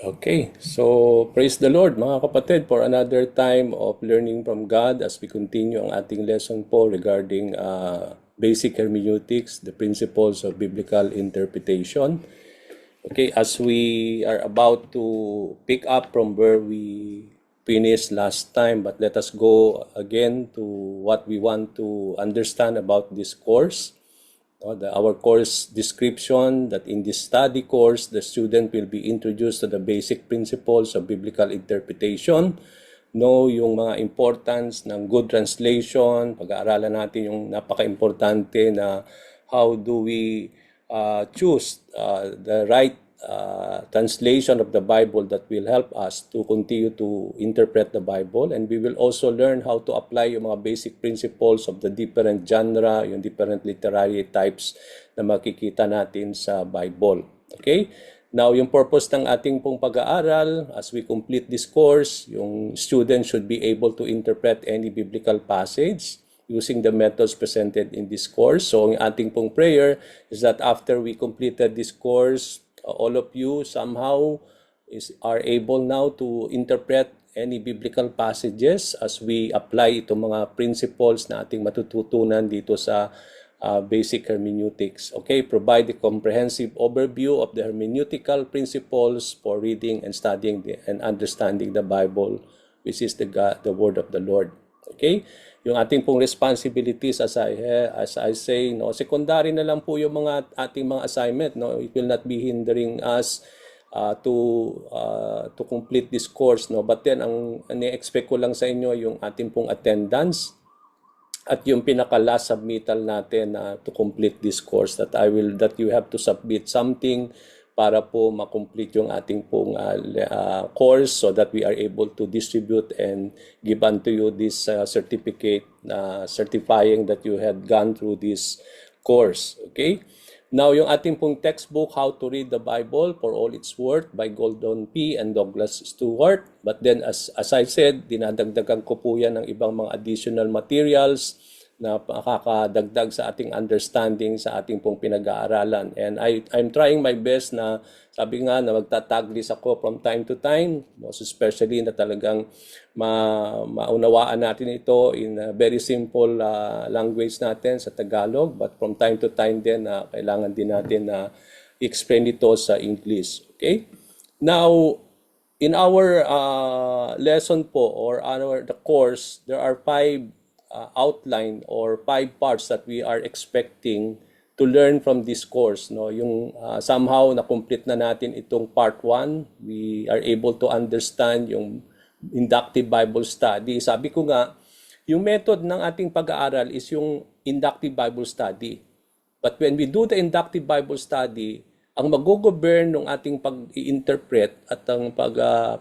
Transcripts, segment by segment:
Okay, so praise the Lord mga kapatid for another time of learning from God as we continue ang ating lesson po regarding basic hermeneutics, the principles of biblical interpretation. Okay, as we are about to pick up from where we finished last time, but let us go again to what we want to understand about this course. Our course description that in this study course, the student will be introduced to the basic principles of biblical interpretation. Know yung mga importance ng good translation. Pag-aaralan natin yung napaka-importante na how do we choose the right translation of the Bible that will help us to continue to interpret the Bible, and we will also learn how to apply yung mga basic principles of the different genre, yung different literary types na makikita natin sa Bible. Okay? Now, yung purpose ng ating pong pag-aaral, as we complete this course, yung student should be able to interpret any biblical passage using the methods presented in this course. So, ang ating pong prayer is that after we completed this course, all of you somehow are able now to interpret any biblical passages as we apply itong mga principles na ating matututunan dito sa basic hermeneutics. Okay, provide a comprehensive overview of the hermeneutical principles for reading and studying and understanding the Bible, which is the word of the Lord. Okay? Yung ating pong responsibilities as I say, no, secondary na lang po yung mga ating mga assignment, no. It will not be hindering us to complete this course, no. But then ang ni-expect ko lang sa inyo yung ating pong attendance at yung pinaka last submittal natin to complete this course that you have to submit something para po ma-complete yung ating pong course so that we are able to distribute and give unto you this certificate certifying that you had gone through this course. Okay? Now, yung ating pong textbook, How to Read the Bible for All Its Worth by Gordon P. and Douglas Stewart. But then, as I said, dinadagdagan ko po yan ng ibang mga additional materials na makakadagdag sa ating understanding sa ating pong pinag-aaralan. And I'm trying my best na, sabi nga na magtataglis ako from time to time, most especially na talagang maunawaan natin ito in a very simple language natin sa Tagalog, but from time to time din kailangan din natin na explain ito sa English. Okay? Now, in our lesson po or the course, there are 5 outline or 5 parts that we are expecting to learn from this course, no. Yung somehow na complete na natin itong part 1, we are able to understand yung inductive Bible study. Sabi ko nga, yung method ng ating pag-aaral is yung inductive Bible study. But when we do the inductive Bible study, ang mag-govern ng ating pag-i-interpret at ang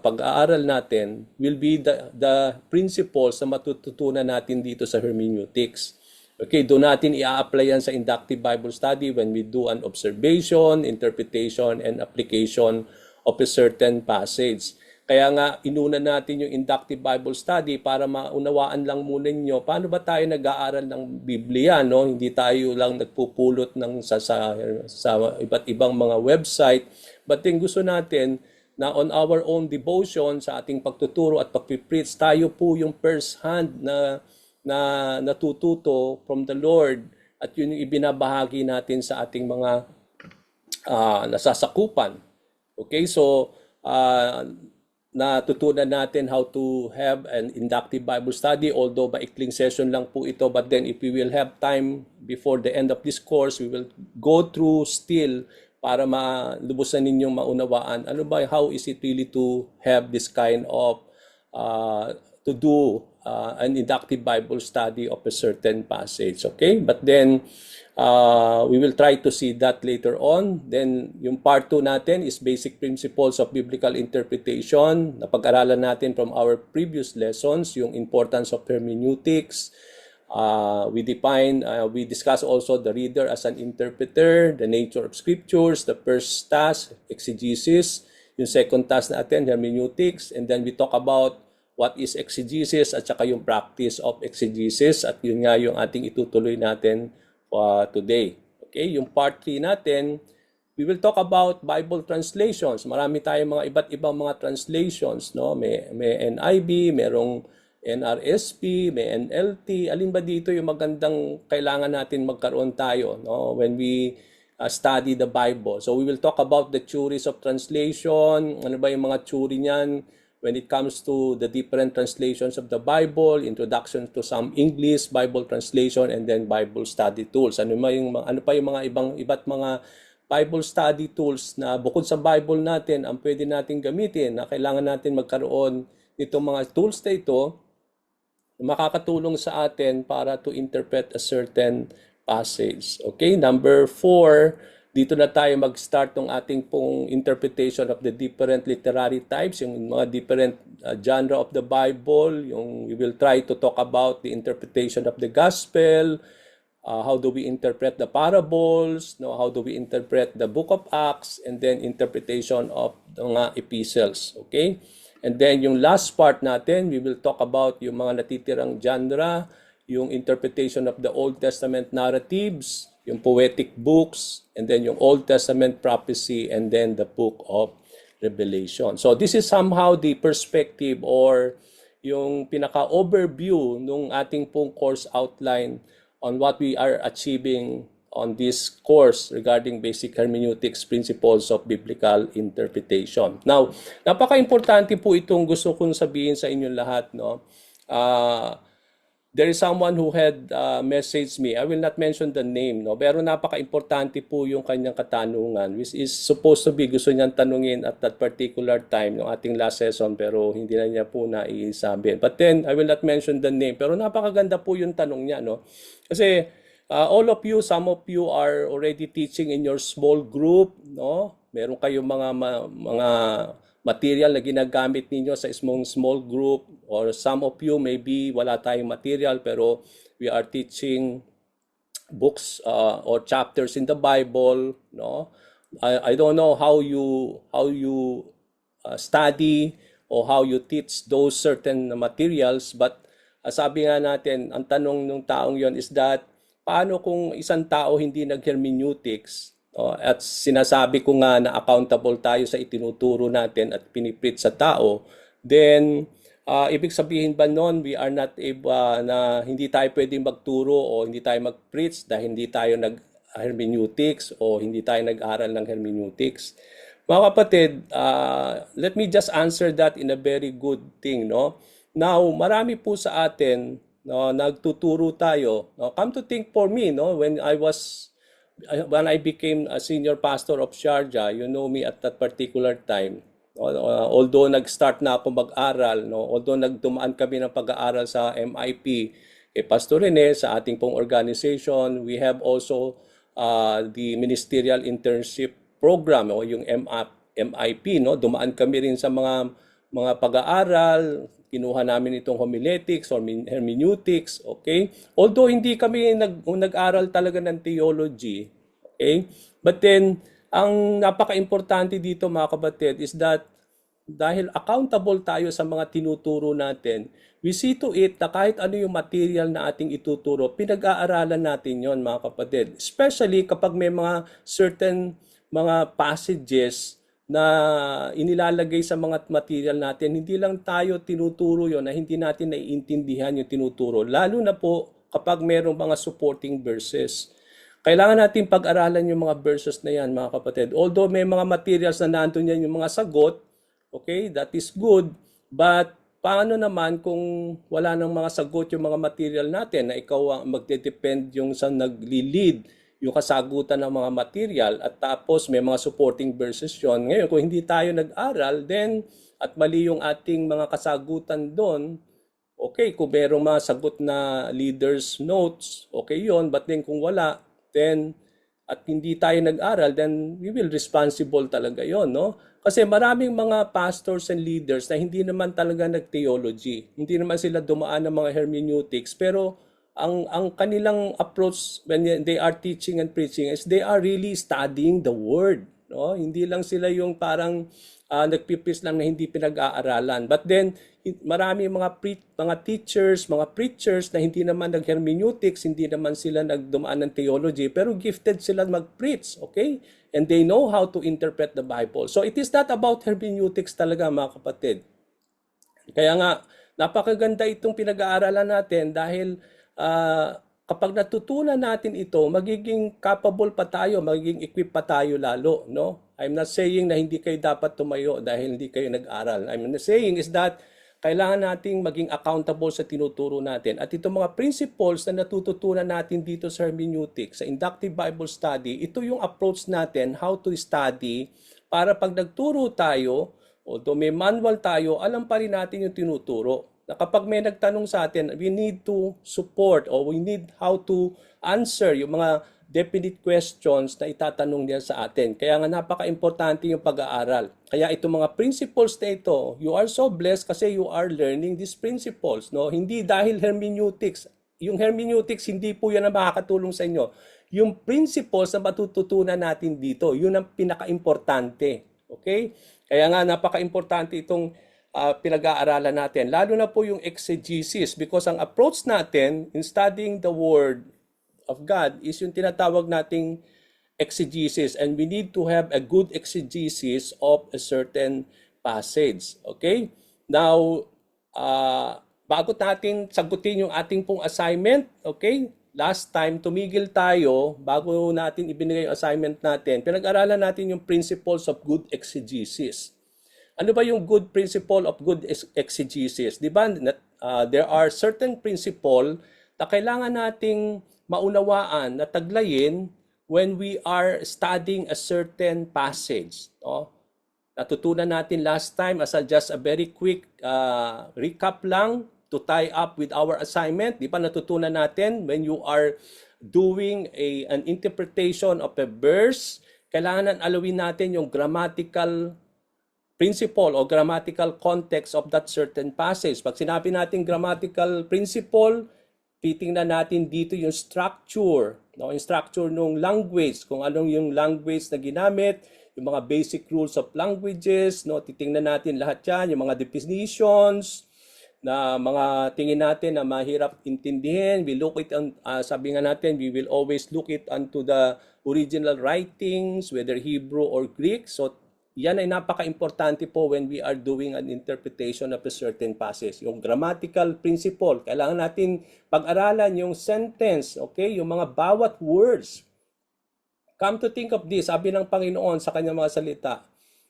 pag-aaral natin will be the principles na matututunan natin dito sa hermeneutics. Okay, doon natin i-apply yan sa inductive Bible study when we do an observation, interpretation, and application of a certain passage. Kaya nga, inuna natin yung inductive Bible study para maunawaan lang muna ninyo paano ba tayo nag-aaral ng Biblia, no? Hindi tayo lang nagpupulot ng sa iba't ibang mga website. But then gusto natin na on our own devotion sa ating pagtuturo at pagpipreach, tayo po yung first hand na natututo from the Lord at yun yung ibinabahagi natin sa ating mga nasasakupan. Okay, so natutunan natin how to have an inductive Bible study, although maikling session lang po ito, but then if we will have time before the end of this course, we will go through still para malubusan ninyong maunawaan ano ba, how is it really to have this kind of to do an inductive Bible study of a certain passage. Okay, but then we will try to see that later on. Then yung part 2 natin is basic principles of biblical interpretation. Napag-aralan natin from our previous lessons yung importance of hermeneutics. We discuss also the reader as an interpreter, the nature of scriptures, the first task, exegesis, yung second task natin, hermeneutics, and then we talk about what is exegesis at saka yung practice of exegesis, at yun nga yung ating itutuloy natin today. Okay, yung part 3 natin, we will talk about Bible translations. Marami tayong mga iba't ibang mga translations, no? May NIV, merong NRSP, may NLT. Alin ba dito yung magandang kailangan natin magkaroon tayo, no? When we study the Bible. So we will talk about the theories of translation. Ano ba yung mga theory niyan when it comes to the different translations of the Bible, introduction to some English Bible translation, and then Bible study tools. Ano pa yung mga iba't mga Bible study tools na bukod sa Bible natin ang pwede natin gamitin na kailangan natin magkaroon nitong mga tools na ito na makakatulong sa atin para to interpret a certain passage. Okay, number 4, dito na tayo mag-start ng ating pong interpretation of the different literary types, yung mga different genre of the Bible. We will try to talk about the interpretation of the gospel, how do we interpret the parables, how do we interpret the book of Acts, and then interpretation of the mga epistles. Okay? And then yung last part natin, we will talk about yung mga natitirang genre, yung interpretation of the Old Testament narratives, yung poetic books, and then yung Old Testament prophecy, and then the book of Revelation. So this is somehow the perspective or yung pinaka-overview nung ating pong course outline on what we are achieving on this course regarding basic hermeneutics principles of biblical interpretation. Now, napaka-importante po itong gusto kong sabihin sa inyong lahat, no? There is someone who had messaged me. I will not mention the name, no? Pero napaka-importante po yung kanyang katanungan, which is supposed to be gusto niyang tanungin at that particular time ng ating last session, pero hindi na niya po naisabi. But then, I will not mention the name. Pero napakaganda po yung tanong niya, no? Kasi all of you, some of you are already teaching in your small group, no? Meron kayong mga material na ginagamit ninyo sa small group, or some of you maybe wala tayong material pero we are teaching books or chapters in the Bible, no? I don't know how you study or how you teach those certain materials, but sabi nga natin, ang tanong ng taong yon is that paano kung isang tao hindi nag-hermeneutics, at sinasabi ko nga na accountable tayo sa itinuturo natin at pinipreach sa tao, then ibig sabihin ba noon we are not able na hindi tayo pwedeng magturo o hindi tayo mag-preach dahil hindi tayo nag-hermeneutics o hindi tayo nag-aral ng hermeneutics? Mga kapatid, let me just answer that in a very good thing, no? Now, marami po sa atin, no, nagtuturo tayo. No? Come to think for me, no, when I became a senior pastor of Sharjah, you know me at that particular time. Although nag-start na ako mag-aral, no, although nagdumaan kami ng pag-aaral sa MIP, Pastor Rene, sa ating pong organization, we have also the ministerial internship program o yung MIP, no. Dumaan kami rin sa mga pag-aaral. Kinuha namin itong homiletics or hermeneutics, okay? Although hindi kami nag-aral talaga ng theology, okay? But then, ang napaka-importante dito mga kapatid is that dahil accountable tayo sa mga tinuturo natin, we see to it na kahit ano yung material na ating ituturo, pinag-aaralan natin yon mga kapatid. Especially kapag may mga certain mga passages na inilalagay sa mga material natin, hindi lang tayo tinuturo yon na hindi natin naiintindihan yung tinuturo. Lalo na po kapag mayroong mga supporting verses. Kailangan natin pag-aralan yung mga verses na yan, mga kapatid. Although may mga materials na nandun yan yung mga sagot, okay, that is good. But paano naman kung wala nang mga sagot yung mga material natin na ikaw ang magde-depend yung sa nagli-lead yung kasagutan ng mga material at tapos may mga supporting verses yun. Ngayon, kung hindi tayo nag-aral, then at mali yung ating mga kasagutan doon, okay, kung merong mga sagot na leader's notes, okay yon. But then kung wala, then at hindi tayo nag-aral, then we will responsible talaga yon, no? Kasi maraming mga pastors and leaders na hindi naman talaga nag-theology. Hindi naman sila dumaan ng mga hermeneutics, pero ang kanilang approach when they are teaching and preaching is they are really studying the word, no? Hindi lang sila yung parang nagpipis lang na hindi pinag-aaralan. But then marami mga teachers, mga preachers na hindi naman nag-hermeneutics, hindi naman sila nagdumaan ng theology, pero gifted sila mag-preach, okay? and they know how to interpret the Bible. So it is not about hermeneutics talaga, mga kapatid. Kaya nga, napakaganda itong pinag-aaralan natin dahil kapag natutunan natin ito, magiging capable pa tayo, magiging equipped pa tayo lalo, no? I'm not saying na hindi kayo dapat tumayo dahil hindi kayo nag-aral. I'm not saying is that kailangan nating maging accountable sa tinuturo natin. At itong mga principles na natututunan natin dito sa hermeneutics, sa inductive Bible study, ito yung approach natin how to study para pag nagturo tayo, although may manual tayo, alam pa rin natin yung tinuturo. Na kapag may nagtanong sa atin, we need to support or we need how to answer yung mga definite questions na itatanong niya sa atin. Kaya nga napaka-importante yung pag-aaral. Kaya itong mga principles na ito, you are so blessed kasi you are learning these principles. No? Hindi dahil hermeneutics. Yung hermeneutics, hindi po yan ang makakatulong sa inyo. Yung principles na matututunan natin dito, yun ang pinaka-importante. Okay? Kaya nga napaka-importante itong pinag-aaralan natin. Lalo na po yung exegesis because ang approach natin in studying the Word of God is yung tinatawag nating exegesis, and we need to have a good exegesis of a certain passage. Okay? Now, bago natin sagutin yung ating pong assignment, okay? Last time, tumigil tayo bago natin ibinigay yung assignment natin. Pinag-aralan natin yung principles of good exegesis. Ano ba yung good principle of good exegesis? Di ba, there are certain principle na kailangan nating maunawaan na taglayin when we are studying a certain passage. No? Natutunan natin last time as just a very quick recap lang to tie up with our assignment. Di ba natutunan natin when you are doing an interpretation of a verse, kailangan alawin natin yung grammatical principle o grammatical context of that certain passage. Pag sinabi natin grammatical principle, titingnan natin dito yung structure, no? Yung structure ng language, kung anong yung language na ginamit, yung mga basic rules of languages, no? Titingnan natin lahat yan, yung mga definitions, na mga tingin natin na mahirap intindihin. We look it, sabi nga natin, we will always look it onto the original writings, whether Hebrew or Greek. So, yan ay napaka-importante po when we are doing an interpretation of a certain passage. Yung grammatical principle, kailangan natin pag-aralan yung sentence, okay? Yung mga bawat words. Come to think of this, sabi ng Panginoon sa kanyang mga salita,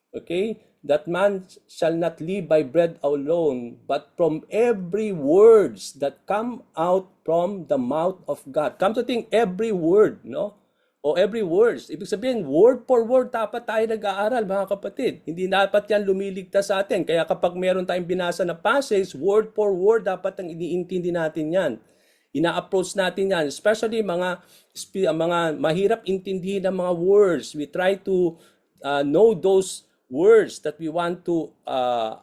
okay? That man shall not live by bread alone, but from every words that come out from the mouth of God. Come to think, every word, no? O every words. Ibig sabihin, word for word dapat tayo nag-aaral, mga kapatid. Hindi dapat yan lumiligtas sa atin. Kaya kapag meron tayong binasa na passage, word for word dapat ang iniintindi natin yan. Ina-approach natin yan. Especially mga mahirap intindihin ng mga words. We try to know those words that we want to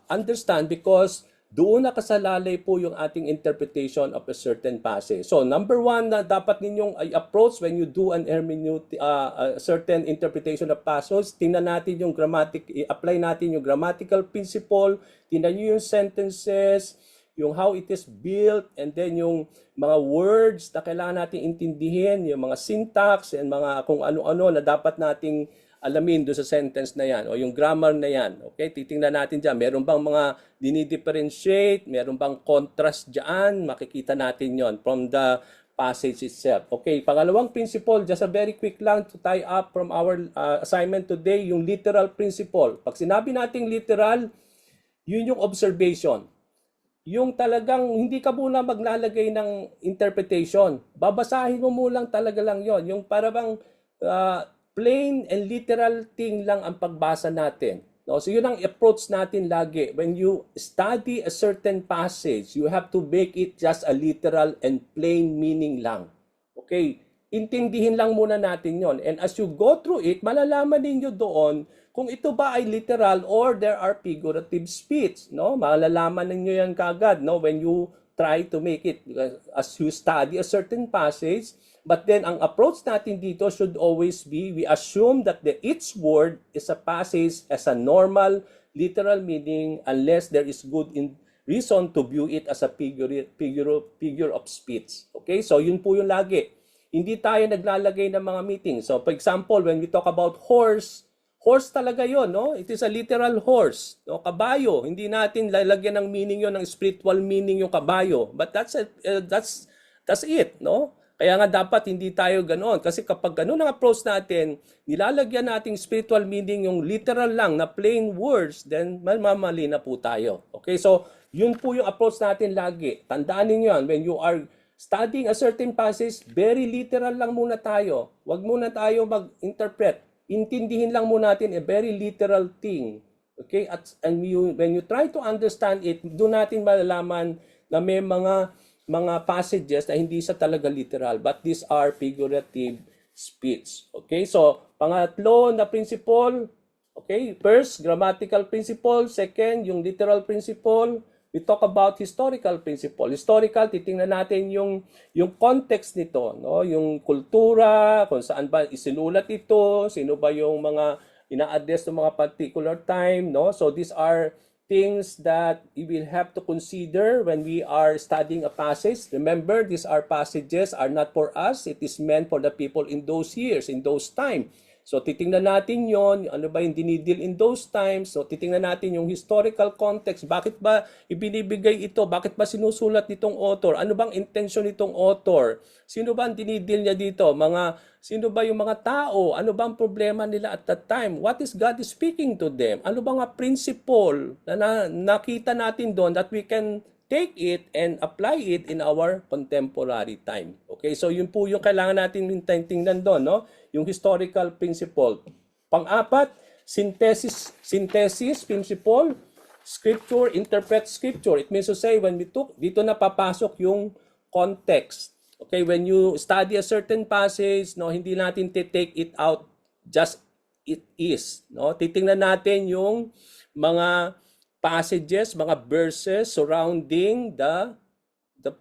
understand because doon nakasalalay po yung ating interpretation of a certain passage. So, number one na dapat ninyong approach when you do an a certain interpretation of passage, tingnan natin yung apply natin yung grammatical principle, tingnan nyo yung sentences, yung how it is built, and then yung mga words na kailangan natin intindihin, yung mga syntax, and mga kung ano-ano na dapat nating alamin doon sa sentence na yan o yung grammar na yan. Okay, titingnan natin dyan. Meron bang mga dinidifferentiate? Meron bang contrast dyan? Makikita natin yon from the passage itself. Okay, pangalawang principle, just a very quick lang to tie up from our assignment today, yung literal principle. Pag sinabi nating literal, yun yung observation. Yung talagang hindi ka muna maglalagay ng interpretation. Babasahin mo muna talaga lang yon. Yung parang plain and literal thing lang ang pagbasa natin. No? So yun ang approach natin lagi. When you study a certain passage, you have to make it just a literal and plain meaning lang. Okay? Intindihin lang muna natin yon. And as you go through it, malalaman ninyo doon kung ito ba ay literal or there are figurative speech. No? Malalaman ninyo yan kagad, no? When you try to make it. As you study a certain passage, but then, ang approach natin dito should always be, we assume that each word is a passage as a normal, literal meaning unless there is good reason to view it as a figure of speech. Okay? So, yun po yung lagi. hindi tayo naglalagay ng mga meeting. So for example, when we talk about horse, horse talaga yon, no? It is a literal horse, no? Kabayo. Hindi natin lalagyan ng meaning yon, ng spiritual meaning yung kabayo. But that's it, no? Kaya nga dapat hindi tayo ganoon. Kasi kapag ganoon ang approach natin, nilalagyan nating spiritual meaning yung literal lang na plain words, then mamali na po tayo. Okay, so yun po yung approach natin lagi. Tandaan niyo yan, when you are studying a certain passage, very literal lang muna tayo. Huwag muna tayo mag-interpret. Intindihin lang muna natin a very literal thing. Okay, when you try to understand it, doon natin malalaman na may mga passages na hindi sa talaga literal, but these are figurative speech. Okay, so pangatlo na principle, okay, first, grammatical principle. Second, yung literal principle. We talk about historical principle. Historical, titingnan natin yung context nito, no? Yung kultura, kung saan ba isinulat ito, sino ba yung mga ina-address ng mga particular time, no? So these are things that we will have to consider when we are studying a passage. Remember, these are passages are not for us. It is meant for the people in those years, in those time. So titingnan natin yon, ano ba yung dinidil in those times. So titingnan natin yung historical context. Bakit ba ibinibigay ito? Bakit ba sinusulat nitong author? Ano bang intention nitong author? Sino ba ang dinidil niya dito? Sino ba yung mga tao? Ano bang problema nila at that time? What is God speaking to them? Ano ba nga principle na nakita natin doon that we can take it and apply it in our contemporary time? Okay, so yun po yung kailangan natin tingnan doon, no? Yung historical principle. Pang-apat, synthesis principle. Scripture, interpret scripture. It means to say, when dito na papasok yung context. Okay, when you study a certain passage, no, hindi natin take it out just it is, no? Titingnan natin yung mga passages, mga verses surrounding the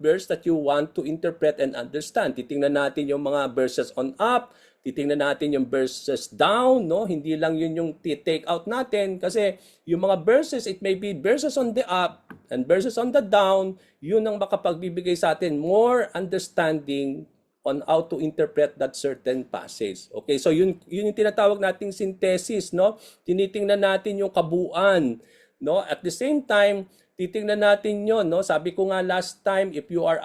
verse that you want to interpret and understand. Titingnan natin yung mga verses on up, titingnan natin yung verses down, no? Hindi lang yun yung take out natin kasi yung mga verses, it may be verses on the up and verses on the down, yun ang makapagbibigay sa atin more understanding on how to interpret that certain passage. Okay, so yun yung tinatawag nating synthesis, no? Tinitingnan natin yung kabuuan, no? At the same time, titingnan natin yon, no? Sabi ko nga last time, if you are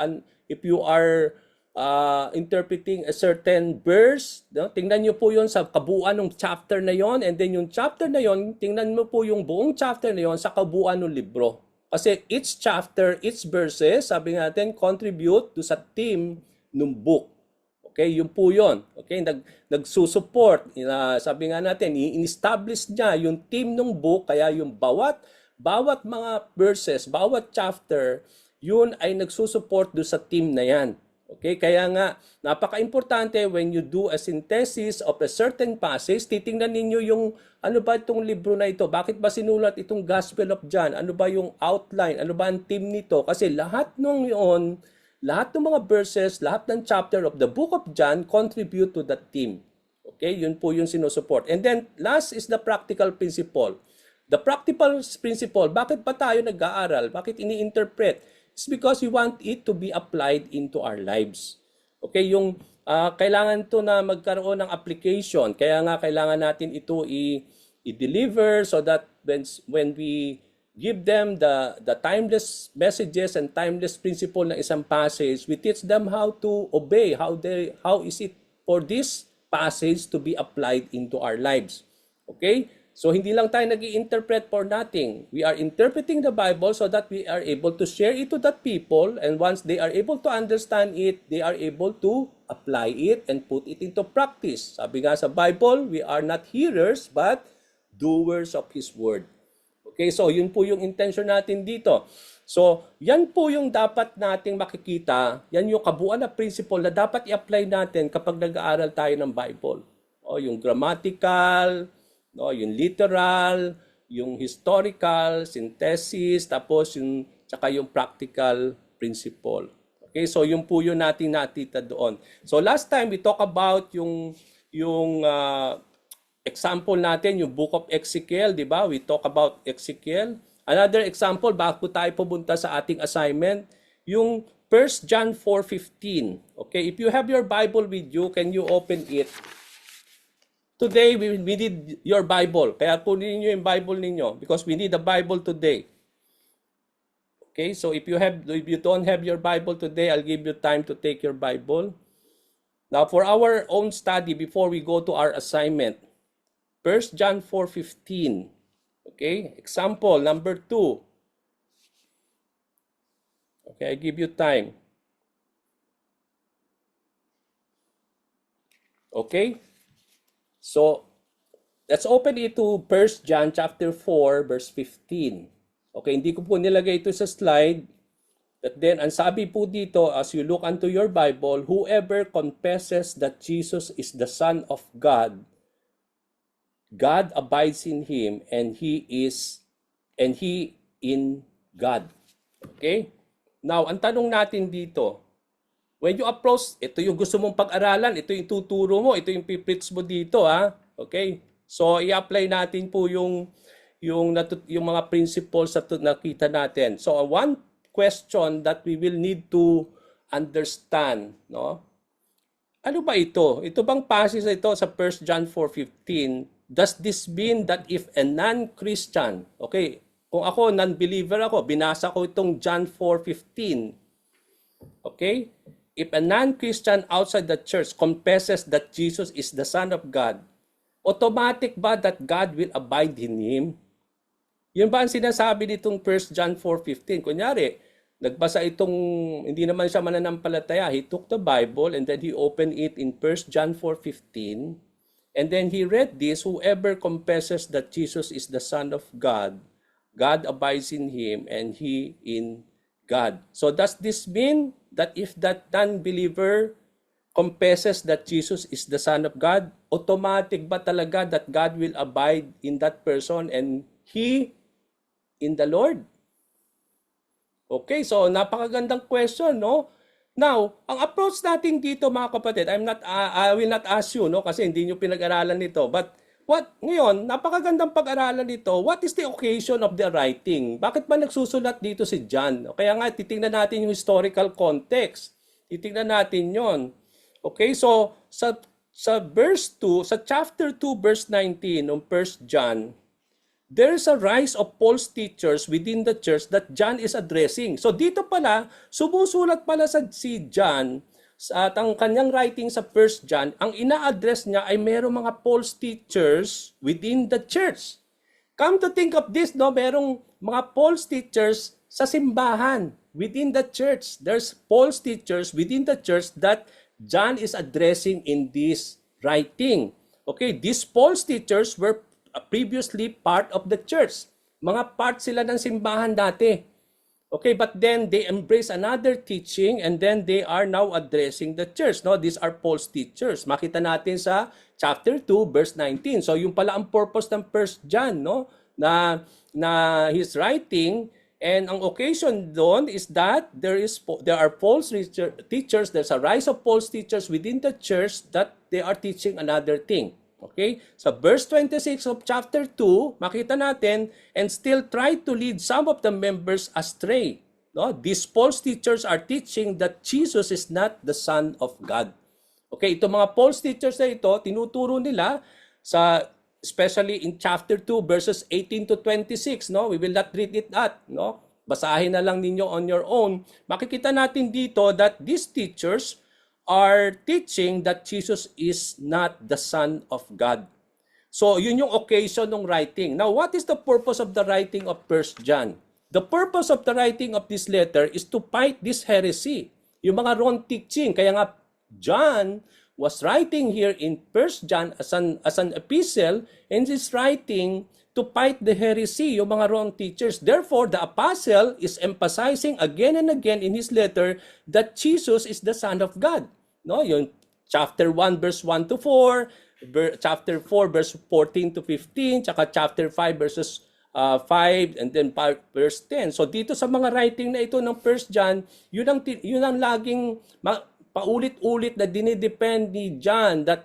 interpreting a certain verse, no? Tingnan niyo po yon sa kabuuan ng chapter na yon, and then yung chapter na yon, tingnan mo po yung buong chapter na yon sa kabuuan ng libro. Kasi each chapter, each verses, sabi natin, contribute to sa theme ng book. Okay, yun po yun. Okay, nagsusupport. Sabi nga natin, i-establish niya yung theme ng book, kaya yung bawat mga verses, bawat chapter, yun ay nagsusupport do sa theme na yan. Okay, kaya nga, napaka-importante when you do a synthesis of a certain passage, titingnan ninyo yung ano ba itong libro na ito? Bakit ba sinulat itong Gospel of John? Ano ba yung outline? Ano ba ang theme nito? Kasi lahat ng mga verses, lahat ng chapter of the book of John contribute to that theme. Okay, yun po yung sinusupport. And then, last is the practical principle. The practical principle, bakit ba tayo nag-aaral? Bakit ini-interpret? It's because we want it to be applied into our lives. Okay, yung kailangan to na magkaroon ng application. Kaya nga kailangan natin ito i-deliver so that when we give them the timeless messages and timeless principle ng isang passage, we teach them how to obey, how is it for this passage to be applied into our lives. Okay? So hindi lang tayo nag-i-interpret for nothing. We are interpreting the Bible so that we are able to share it to that people, and once they are able to understand it, they are able to apply it and put it into practice. Sabi nga sa Bible, we are not hearers but doers of His Word. Okay, so yun po yung intention natin dito. So, yan po yung dapat nating makikita, yan yung kabuuan na principle na dapat i-apply natin kapag nag-aaral tayo ng Bible. O, yung grammatical, no, yung literal, yung historical, synthesis, tapos tsaka yung practical principle. Okay, so yun po yun natin natita doon. So last time we talk about yung example natin, yung book of Ezekiel, di ba? We talk about Ezekiel. Another example, bago tayo pumunta sa ating assignment, yung 1 John 4:15. Okay, if you have your Bible with you, can you open it? Today, we need your Bible. Kaya kunin niyo yung Bible ninyo because we need a Bible today. Okay, so if you don't have your Bible today, I'll give you time to take your Bible. Now, for our own study, before we go to our assignment, 1 John 4:15. Okay, example number 2. Okay, I give you time. Okay? So, let's open it to 1 John chapter 4, verse 15. Okay, hindi ko po nilagay ito sa slide. But then, ang sabi po dito, as you look unto your Bible, whoever confesses that Jesus is the Son of God, God abides in him, and he in God. Okay? Now, ang tanong natin dito, when you approach, ito yung gusto mong pag-aralan, ito yung tuturo mo, ito yung pipreach mo dito, ha? Okay? So, i-apply natin po yung mga principles na nakita natin. So, one question that we will need to understand, no? Ano ba ito? Ito bang passage ito sa 1 John 4:15? Does this mean that if a non-Christian, okay, kung ako non-believer ako, binasa ko itong John 4:15. Okay? If a non-Christian outside the church confesses that Jesus is the Son of God, automatic ba that God will abide in him? Yun ba ang sinasabi nitong 1 John 4:15? Kunyari, nagbasa itong, hindi naman siya mananampalataya. He took the Bible and then he opened it in 1 John 4:15. And then he read this, whoever confesses that Jesus is the Son of God, God abides in him and he in God. So does this mean that if that non-believer confesses that Jesus is the Son of God, automatic ba talaga that God will abide in that person and he in the Lord? Okay, so napakagandang question, no? Now, ang approach natin dito, mga kapatid, I will not ask you, no, kasi hindi nyo pinag-aralan nito. But ngayon, napakagandang pag-aralan nito. What is the occasion of the writing? Bakit ba nagsusulat dito si John? Kaya nga, titingnan natin yung historical context. Titingnan natin yon. Okay, so sa verse 2, sa chapter 2, verse 19 ng 1 John, there is a rise of false teachers within the church that John is addressing. So dito pala, sumusulat pala si John at ang kanyang writing sa 1 John, ang ina-address niya ay merong mga false teachers within the church. Come to think of this, no, merong mga false teachers sa simbahan within the church. There's false teachers within the church that John is addressing in this writing. Okay, these false teachers were previously part of the church. Mga part sila ng simbahan dati. Okay, but then they embrace another teaching and then they are now addressing the church. No, these are false teachers. Makita natin sa chapter 2 verse 19. So yung pala ang purpose ng 1 John, no, na his writing, and ang occasion doon is that there are false teachers, there's a rise of false teachers within the church that they are teaching another thing. Okay? So verse 26 of chapter 2, makita natin, and still try to lead some of the members astray. No? These false teachers are teaching that Jesus is not the Son of God. Okay, itong mga false teachers na ito, tinuturo nila especially in chapter 2 verses 18 to 26, no? We will not read it at, no? Basahin na lang ninyo on your own. Makikita natin dito that these teachers are teaching that Jesus is not the Son of God. So, yun yung occasion ng writing. Now, what is the purpose of the writing of 1 John? The purpose of the writing of this letter is to fight this heresy, yung mga wrong teaching. Kaya nga, John was writing here in 1 John as an epistle, and is writing to fight the heresy, yung mga wrong teachers. Therefore, the apostle is emphasizing again and again in his letter that Jesus is the Son of God. No, yung chapter 1 verse 1 to 4, chapter 4 verse 14 to 15, tsaka chapter 5 verses 5 and then verse 10. So dito sa mga writing na ito ng 1 John, yun ang laging paulit-ulit na dinidepend ni John that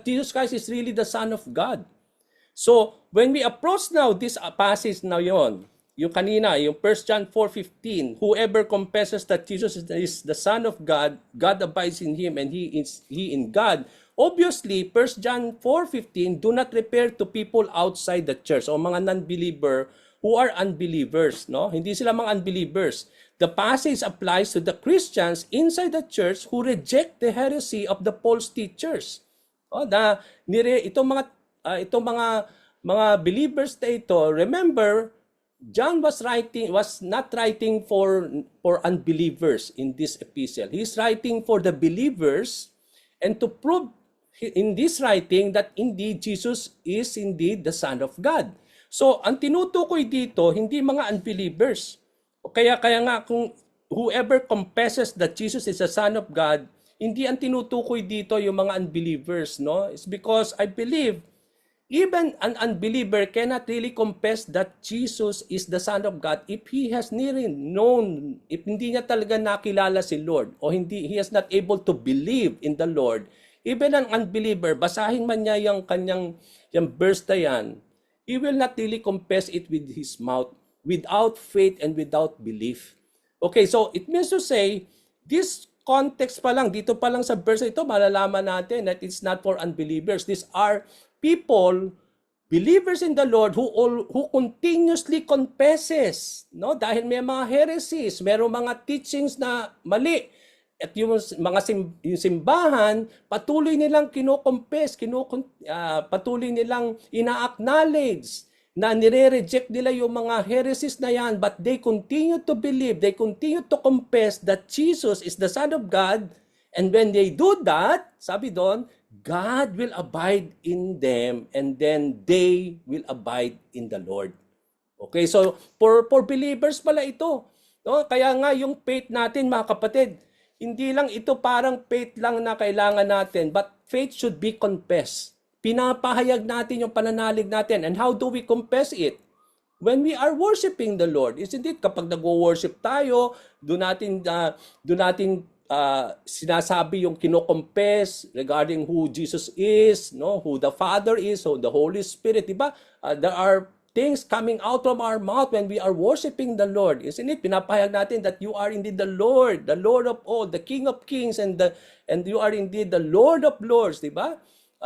Jesus Christ is really the Son of God. So when we approach now this passage na yon, yung kanina, yung 1 John 4:15, whoever confesses that Jesus is the Son of God, God abides in him and he in God. Obviously, 1 John 4:15 do not refer to people outside the church o mga non-believer who are unbelievers, no? Hindi sila mga unbelievers. The passage applies to the Christians inside the church who reject the heresy of the false teachers. Oh, itong mga believers na ito, remember, John was not writing for unbelievers in this epistle. He's writing for the believers and to prove in this writing that indeed Jesus is indeed the Son of God. So, ang tinutukoy dito, hindi mga unbelievers. Kaya nga kung whoever confesses that Jesus is the Son of God, hindi ang tinutukoy dito yung mga unbelievers, no? It's because I believe even an unbeliever cannot really confess that Jesus is the Son of God if he has never known, if hindi niya talaga nakilala si Lord o he is not able to believe in the Lord. Even an unbeliever, basahin man niya yung verse na yan, he will not really confess it with his mouth without faith and without belief. Okay, so it means to say, this context pa lang, dito pa lang sa verse ito, malalaman natin that it's not for unbelievers. These are people, believers in the Lord who continuously confesses, no? Dahil may mga heresies, merong mga teachings na mali. At yung yung simbahan, patuloy nilang kino-confess, patuloy nilang ina-acknowledge na nire-reject nila yung mga heresies na yan, but they continue to believe, they continue to confess that Jesus is the Son of God, and when they do that, sabi doon, God will abide in them and then they will abide in the Lord. Okay, so for believers pala ito. No? Kaya nga yung faith natin, mga kapatid, hindi lang ito parang faith lang na kailangan natin, but faith should be confessed. Pinapahayag natin yung pananalig natin. And how do we confess it? When we are worshiping the Lord. Isn't it? Kapag nag-worship tayo, doon natin sinasabi yung kino-confess regarding who Jesus is, no, who the Father is, who the Holy Spirit, diba? There are things coming out from our mouth when we are worshiping the Lord. Isn't it? Pinapahayag natin that you are indeed the Lord of all, the King of Kings, and you are indeed the Lord of Lords, diba?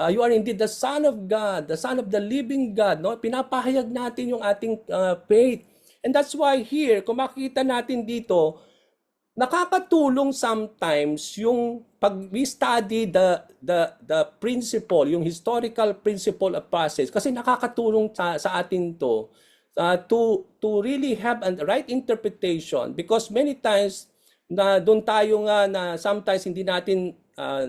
You are indeed the Son of God, the Son of the living God, no? Pinapahayag natin yung ating faith. And that's why here, kung makikita natin dito, nakakatulong sometimes yung pag we study the principle, yung historical principle of passage, kasi nakakatulong sa atin to really have a right interpretation, because many times na doon tayo nga na sometimes hindi natin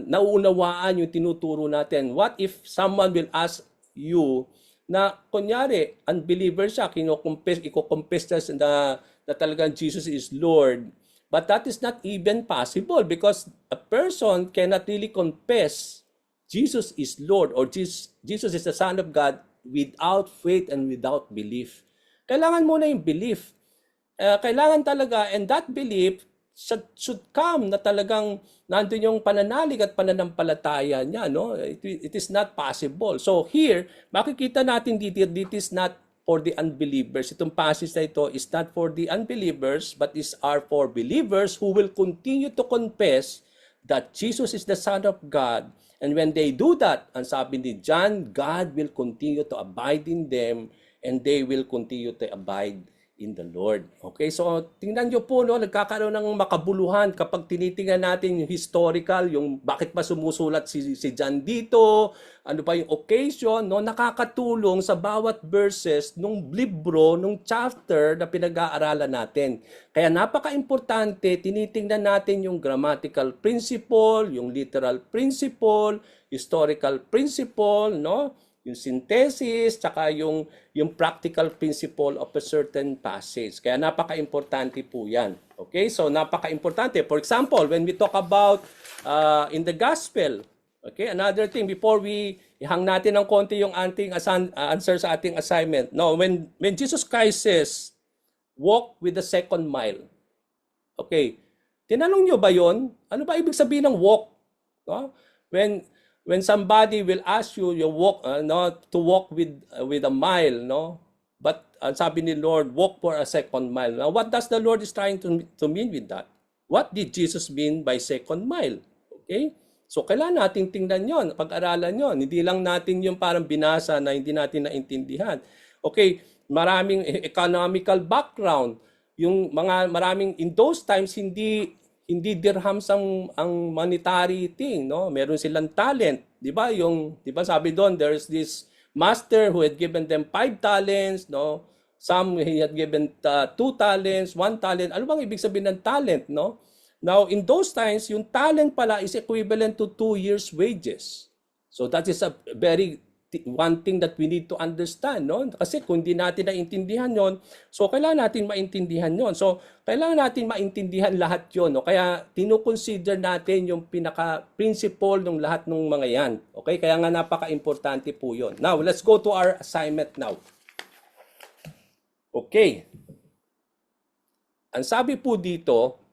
nauunawaan yung tinuturo natin. What if someone will ask you na kunyari unbeliever siya, iko-confess na talagang Jesus is Lord. But that is not even possible because a person cannot really confess Jesus is Lord or Jesus is the Son of God without faith and without belief. Kailangan muna yung belief. Kailangan talaga, and that belief should come na talagang nandun yung pananalig at pananampalataya niya. No? It is not possible. So here, makikita natin dito, this is not for the unbelievers. Itong passage na ito is not for the unbelievers, but is are for believers who will continue to confess that Jesus is the Son of God. And when they do that, ang sabi ni John, God will continue to abide in them and they will continue to abide in the Lord. Okay, so tingnan nyo po, no, nagkakaroon ng makabuluhan kapag tinitingnan natin yung historical, yung bakit ba sumusulat si John dito, ano pa yung occasion, no, nakakatulong sa bawat verses nung libro, nung chapter na pinag-aaralan natin. Kaya napaka-importante, tinitingnan natin yung grammatical principle, yung literal principle, historical principle, no, yung synthesis, tsaka yung practical principle of a certain passage. Kaya napaka-importante po yan. Okay? So, napaka-importante. For example, when we talk about in the gospel, okay, another thing, before we ihang natin ng konti yung ating answer sa ating assignment. No, when Jesus Christ says, walk with the second mile. Okay, tinanong nyo ba yon? Ano ba ibig sabihin ng walk? No? When somebody will ask you walk to walk with a mile, no, But sabi ni Lord, walk for a second mile. Now, what does the Lord is trying to mean with that? What did Jesus mean by second mile? Okay? So, kailangan nating tingnan yon, pag-aralan yon. Hindi lang natin yung parang binasa na hindi natin naintindihan. Okay, maraming economical background. Yung mga maraming, in those times, hindi dirhams ang monetary thing, no? Meron silang talent, 'di ba? 'Di ba sabi doon, there's this master who had given them 5 talents, no? Some he had given 2 talents, 1 talent. Ano bang ibig sabihin ng talent, no? Now, in those times, yung talent pala is equivalent to 2 years' wages. So that is a very one thing that we need to understand, no? Kasi kung hindi natin naintindihan yon, so kailangan natin maintindihan yon. So kailangan natin maintindihan lahat yon, no? Kaya tinukonsider natin yung pinaka-principle ng lahat ng mga yan. Okay? Kaya nga napaka-importante po yon. Now, let's go to our assignment now. Okay. Ang sabi po dito,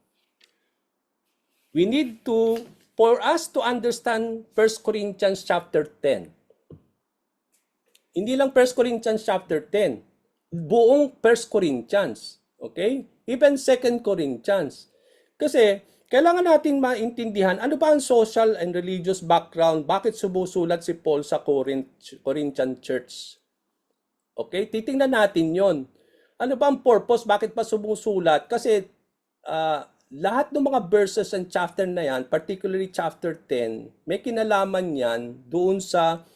we need to, for us to understand 1 Corinthians chapter 10. Hindi lang 1 Corinthians chapter 10. Buong 1 Corinthians. Okay? Even 2 Corinthians. Kasi, kailangan natin maintindihan ano ba ang social and religious background, bakit sumusulat si Paul sa Corinthian church. Okay? Titingnan natin yon. Ano ba ang purpose, bakit pa sumusulat? Kasi, lahat ng mga verses and chapter na yan, particularly chapter 10, may kinalaman yan doon sa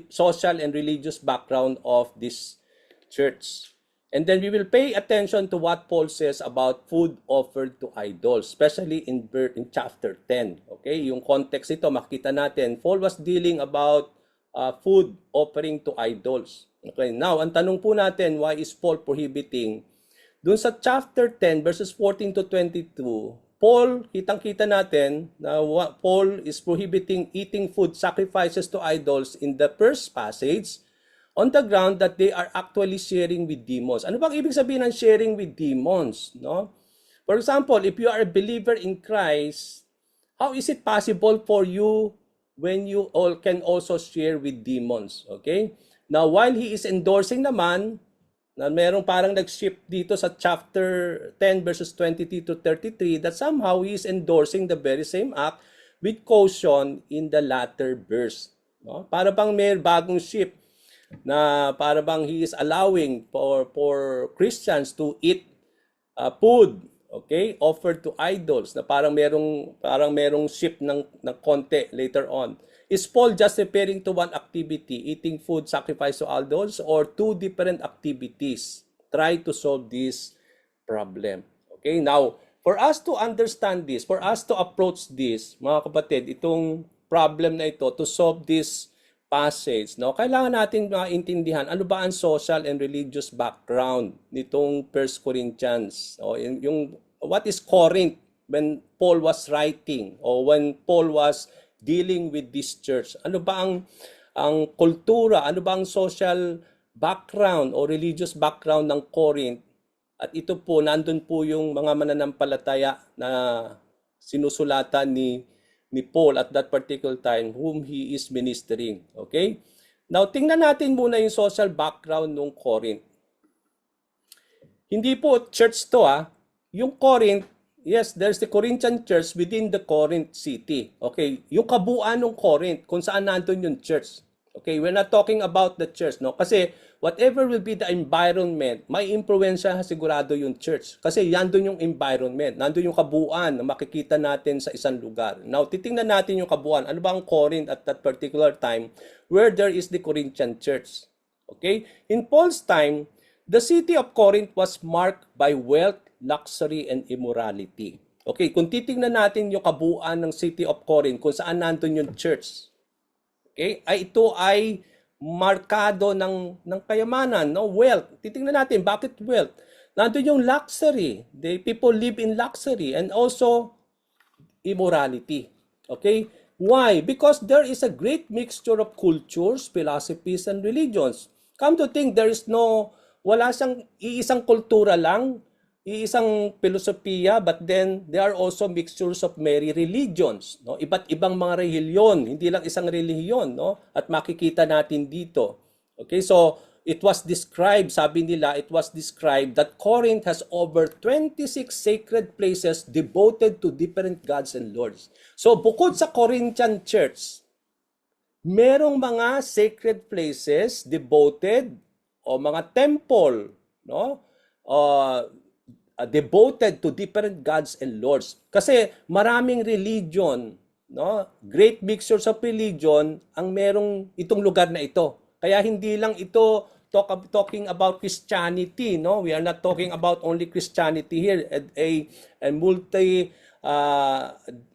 social and religious background of this church. And then we will pay attention to what Paul says about food offered to idols, especially in chapter 10. Okay, yung context ito, makita natin, Paul was dealing about food offering to idols. Okay, now, ang tanong po natin, why is Paul prohibiting? Doon sa chapter 10, verses 14 to 22, Paul, kitang-kita natin na Paul is prohibiting eating food sacrifices to idols in the first passage on the ground that they are actually sharing with demons. Ano bang ibig sabihin ng sharing with demons? No? For example, if you are a believer in Christ, how is it possible for you when you all can also share with demons? Okay? Now, while he is endorsing naman, na merong parang nag-shift dito sa chapter 10 verses 23 to 33 that somehow he is endorsing the very same act with caution in the latter verse. No? Para bang may bagong shift na para bang he is allowing for Christians to eat food, okay, offered to idols, na parang merong shift ng konti later on. Is Paul just referring to one activity, eating food sacrificed to idols, or two different activities? Try to solve this problem. Okay, now, for us to understand this, for us to approach this, mga kapatid, itong problem na ito, to solve this passage, no, kailangan natin maintindihan ano ba ang social and religious background nitong 1 Corinthians. O, yung what is Corinth when Paul was writing, or when Paul was dealing with this church? Ano ba ang kultura, ano ba ang social background o religious background ng Corinth? At ito po, nandun po yung mga mananampalataya na sinusulatan ni Paul at that particular time whom he is ministering. Okay? Now, tingnan natin muna yung social background ng Corinth. Hindi po church to Yung Corinth, yes, there's the Corinthian church within the Corinth city. Okay, yung kabuuan ng Corinth, kung saan nandun yung church. Okay, we're not talking about the church, no? Kasi whatever will be the environment, may impluwensya sigurado yung church. Kasi yandun yung environment, nandun yung kabuuan na makikita natin sa isang lugar. Now, titingnan natin yung kabuuan. Ano ba ang Corinth at that particular time where there is the Corinthian church? Okay, in Paul's time, the city of Corinth was marked by wealth, luxury, and immorality. Okay, kung titingnan natin yung kabuuan ng city of Corinth, kung saan nandun yung church, okay, ito ay markado ng kayamanan, no? Wealth. Titingnan natin, bakit wealth? Nandun yung luxury. The people live in luxury, and also immorality. Okay? Why? Because there is a great mixture of cultures, philosophies, and religions. Come to think, wala siyang iisang kultura lang, iisang filosofiya, but then there are also mixtures of many religions, no? Iba't ibang mga relihiyon, hindi lang isang relihiyon, no? At makikita natin dito. Okay, so it was described, sabi nila, it was described that Corinth has over 26 sacred places devoted to different gods and lords. So bukod sa Corinthian church, merong mga sacred places devoted o mga temple, no? Devoted to different gods and lords. Kasi maraming religion, no? Great mixtures of religion ang merong itong lugar na ito. Kaya hindi lang ito talking about Christianity, no? We are not talking about only Christianity here, a multi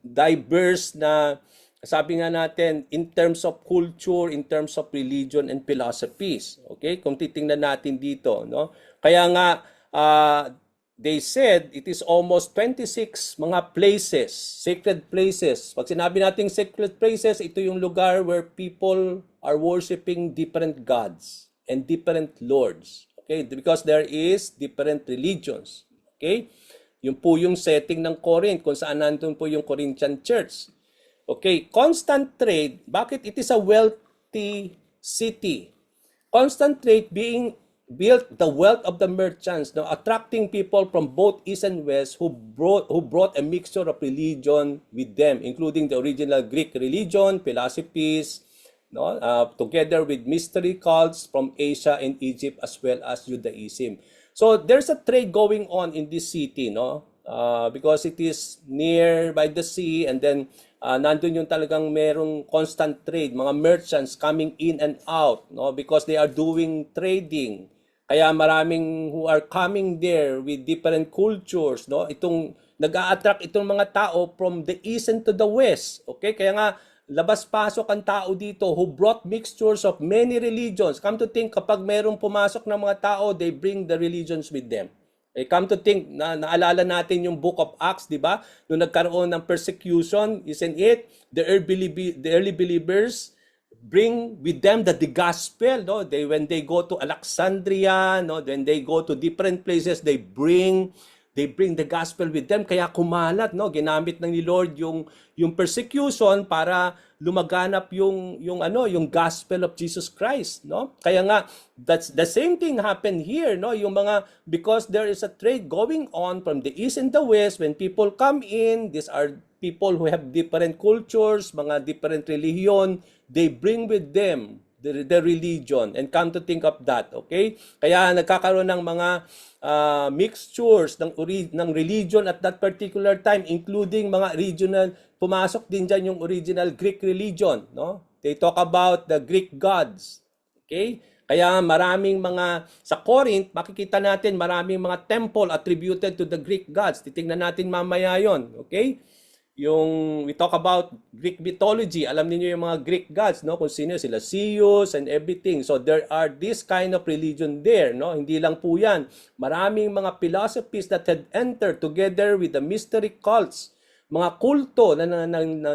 diverse na, sabi nga natin, in terms of culture, in terms of religion and philosophies. Okay? Kung titingnan natin dito, no? Kaya nga they said it is almost 26 mga places, sacred places. Pag sinabi nating sacred places, ito yung lugar where people are worshiping different gods and different lords. Okay? Because there is different religions. Okay? Yun po yung setting ng Corinth, kung saan nandun po yung Corinthian church. Okay, constant trade, bakit it is a wealthy city? Constant trade being built the wealth of the merchants, no, attracting people from both east and west who brought a mixture of religion with them, including the original Greek religion, philosophies, no, together with mystery cults from Asia and Egypt as well as Judaism. So there's a trade going on in this city, no, because it is near by the sea, and then nandun yung talagang merong constant trade, mga merchants coming in and out, no, because they are doing trading. Kaya maraming who are coming there with different cultures, no, itong nag-a-attract itong mga tao from the east and to the west. Okay, kaya nga labas-pasok ang tao dito who brought mixtures of many religions. Come to think, kapag merong pumasok ng mga tao, they bring the religions with them. Come to think, naalala natin yung Book of Acts, di ba? Nung nagkaroon ng persecution, isn't it? The early believers bring with them the gospel, no? When they go to Alexandria, no? When they go to different places, they bring the gospel with them. Kaya kumalat, no? Ginamit ng ni Lord yung persecution para lumaganap yung gospel of Jesus Christ, no? Kaya nga that's the same thing happened here, no? Yung mga, because there is a trade going on from the east and the west, when people come in, these are people who have different cultures, mga different religion, they bring with them the religion, and come to think of that, okay? Kaya nagkakaroon ng mga mixtures ng religion at that particular time, including mga regional, pumasok din dyan yung original Greek religion, no? They talk about the Greek gods, okay? Kaya maraming mga, sa Corinth, makikita natin maraming mga temple attributed to the Greek gods. Titingnan natin mamaya yon, okay? Yung we talk about Greek mythology, alam niyo yung mga Greek gods, no, kung sino sila, Zeus and everything. So there are this kind of religion there, no. Hindi lang po yan, maraming mga philosophies that had entered together with the mystery cults, mga kulto na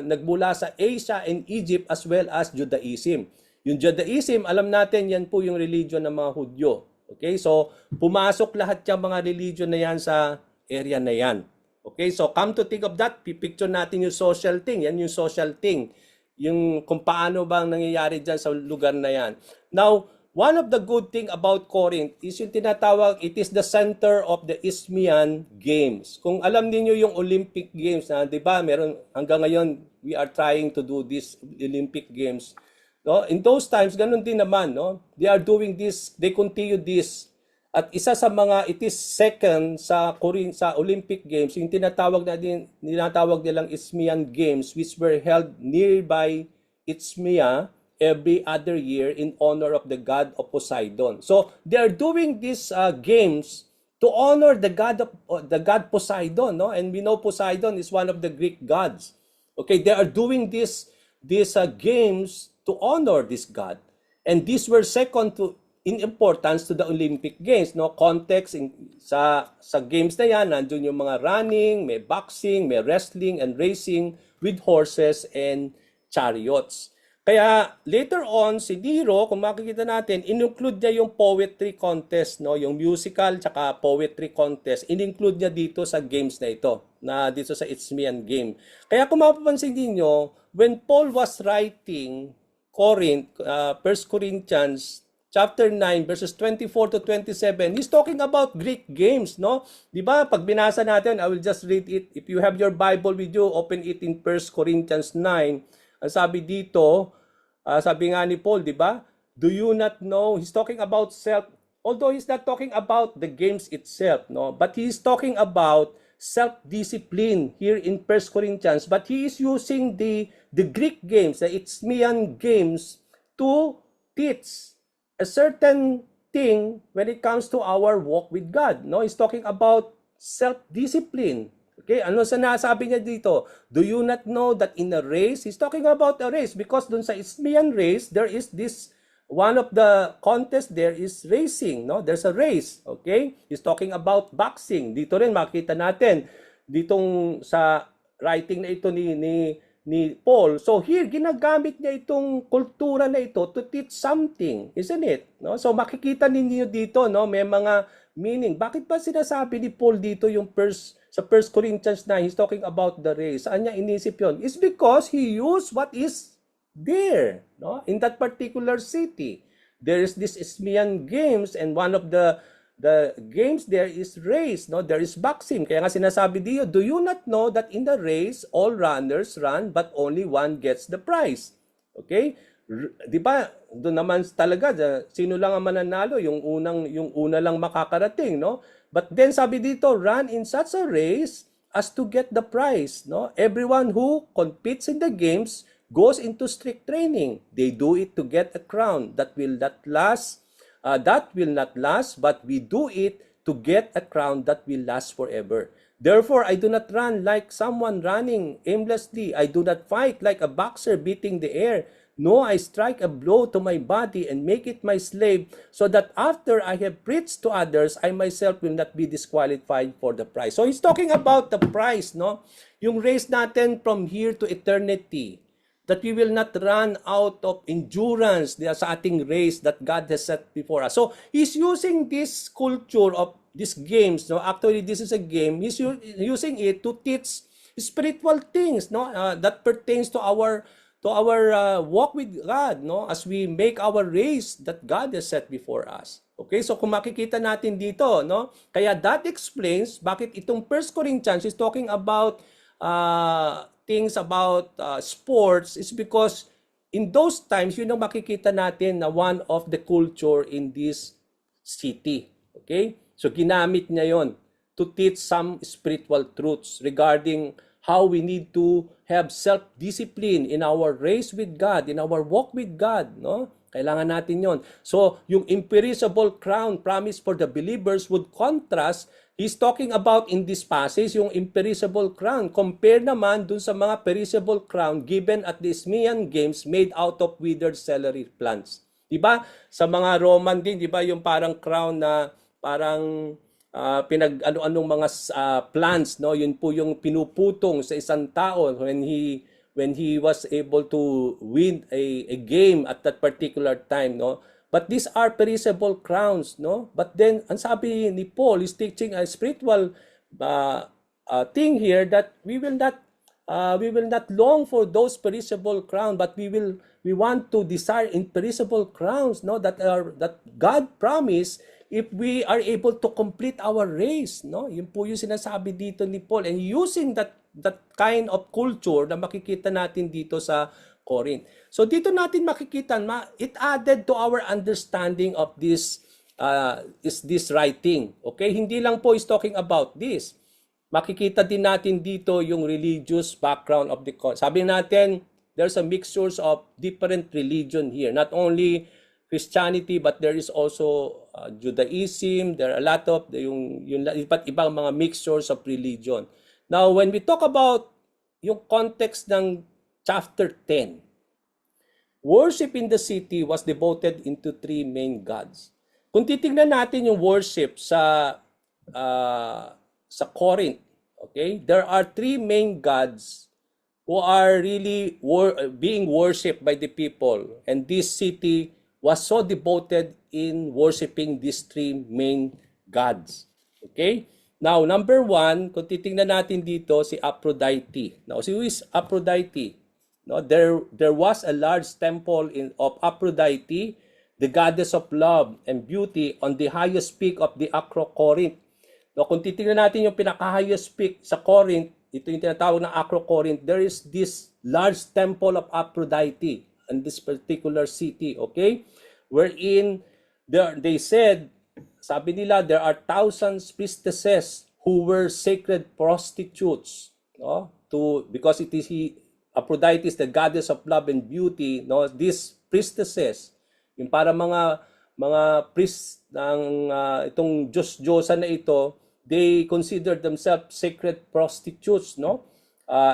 nagmula sa Asia and Egypt as well as Judaism. Yung Judaism, alam natin yan po yung religion ng mga Hudyo. Okay, so pumasok lahat yung mga religion na yan sa area na yan. Okay, so come to think of that, pipicture natin yung social thing. Yan yung social thing. Yung kung paano bang nangyayari dyan sa lugar na yan. Now, one of the good thing about Corinth is yung tinatawag, it is the center of the Isthmian Games. Kung alam niyo yung Olympic Games, na, di ba, meron, hanggang ngayon, we are trying to do this Olympic Games. No? In those times, ganun din naman, no? They are doing this, they continue this. At isa sa mga, it is second sa Olympic Games, yung tinatawag nilang Isthmian Games, which were held nearby Isthmia every other year in honor of the god of Poseidon. So they are doing these games to honor the god Poseidon, no? And we know Poseidon is one of the Greek gods. Okay, they are doing these games to honor this god, and these were second in importance to the Olympic Games, no? Context sa games na yan, nandun yung mga running, may boxing, may wrestling and racing with horses and chariots. Kaya later on si Nero, kung makikita natin, in-include niya yung poetry contest, no? Yung musical tsaka poetry contest, in-include niya dito sa games na ito, na dito sa Isthmian game. Kaya kung mapapansin niyo, when Paul was writing 1 Corinthians chapter 9 verses 24 to 27, he's talking about Greek games, no? 'Di ba? Pag binasa natin, I will just read it. If you have your Bible with you, open it in 1 Corinthians 9. Ang sabi dito, sabi nga ni Paul, 'di ba? Do you not know? He's talking about self, although he's not talking about the games itself, no? But he's talking about self-discipline here in 1 Corinthians, but he is using the Greek games, the Isthmian games, to teach a certain thing when it comes to our walk with God. No, he's talking about self-discipline. Okay, ano sa nasabi niya dito? Do you not know that in a race, he's talking about a race because dun sa Isthmian race, there is this, one of the contest there is racing, no? There's a race, okay? He's talking about boxing. Dito rin makita natin ditong sa writing na ito ni Paul. So here ginagamit niya itong kultura na ito to teach something, isn't it? No? So makikita ninyo dito, no, may mga meaning. Bakit ba sinasabi ni Paul dito yung sa 1 Corinthians 9, he's talking about the race. Saan niya inisip yun? It's because he used what is there, no, in that particular city. There is this Isthmian games, and one of the games there is race, no, there is boxing. Kaya nga sinasabi dito, do you not know that in the race all runners run but only one gets the prize? Okay, di ba doon naman talaga sino lang ang mananalo, yung una lang makakarating, no? But then sabi dito, run in such a race as to get the prize, no? Everyone who competes in the games goes into strict training. They do it to get a crown that will not last. But we do it to get a crown that will last forever. Therefore, I do not run like someone running aimlessly. I do not fight like a boxer beating the air. No, I strike a blow to my body and make it my slave, so that after I have preached to others, I myself will not be disqualified for the prize. So he's talking about the prize, no? Yung race natin from here to eternity, that we will not run out of endurance sa ating race that God has set before us. So he's using this culture of these games, no? Actually, this is a game. He's using it to teach spiritual things, no? That pertains to our walk with God, no? As we make our race that God has set before us. Okay, so kung makikita natin dito, no? Kaya that explains bakit itong 1 Corinthians is talking about things about sports, is because in those times, yun ang makikita natin na one of the culture in this city. Okay, so ginamit niya yon to teach some spiritual truths regarding how we need to have self-discipline in our race with God, in our walk with God, no? Kailangan natin yon. So, yung imperishable crown promised for the believers would contrast, he's talking about in this passage, yung imperishable crown. Compare naman dun sa mga perishable crown given at the Isthmian Games made out of withered celery plants. Diba? Sa mga Roman din, diba, yung parang crown na parang pinag-ano-anong mga plants, no? Yun po yung pinuputong sa isang tao when he was able to win a game at that particular time, no? But these are perishable crowns, no? But then ang sabi ni Paul is teaching a spiritual thing here, that we will not long for those perishable crowns, but we want to desire imperishable crowns, no? That God promised if we are able to complete our race, no? Yun po yung sinasabi dito ni Paul, and using that kind of culture na makikita natin dito sa Corinth. So dito natin makikita, it added to our understanding of this writing. Okay? Hindi lang po is talking about this. Makikita din natin dito yung religious background of the Corinth. Sabi natin, there's a mixture of different religion here. Not only Christianity, but there is also Judaism. There are a lot of yung iba't ibang mga mixtures of religion. Now, when we talk about yung context ng chapter 10, worship in the city was devoted into three main gods. Kung titingnan natin yung worship sa Corinth, okay, there are three main gods who are really being worshipped by the people, and this city was so devoted in worshiping these three main gods. Okay? Now, number one, kung titingnan natin dito, si Aphrodite. Now, who is Aphrodite? No, there was a large temple of Aphrodite the goddess of love and beauty on the highest peak of the Acrocorinth. No, kung titingnan natin yung pinaka-highest peak sa Corinth, ito yung tinatawag na Acrocorinth, there is this large temple of Aphrodite in this particular city, okay? Wherein they said, sabi nila, there are thousands priestesses who were sacred prostitutes, no? Because it is Aphrodite is the goddess of love and beauty, no? These priestesses, yung para mga priest ng itong Diyos-Diyosa na ito, they consider themselves sacred prostitutes, no?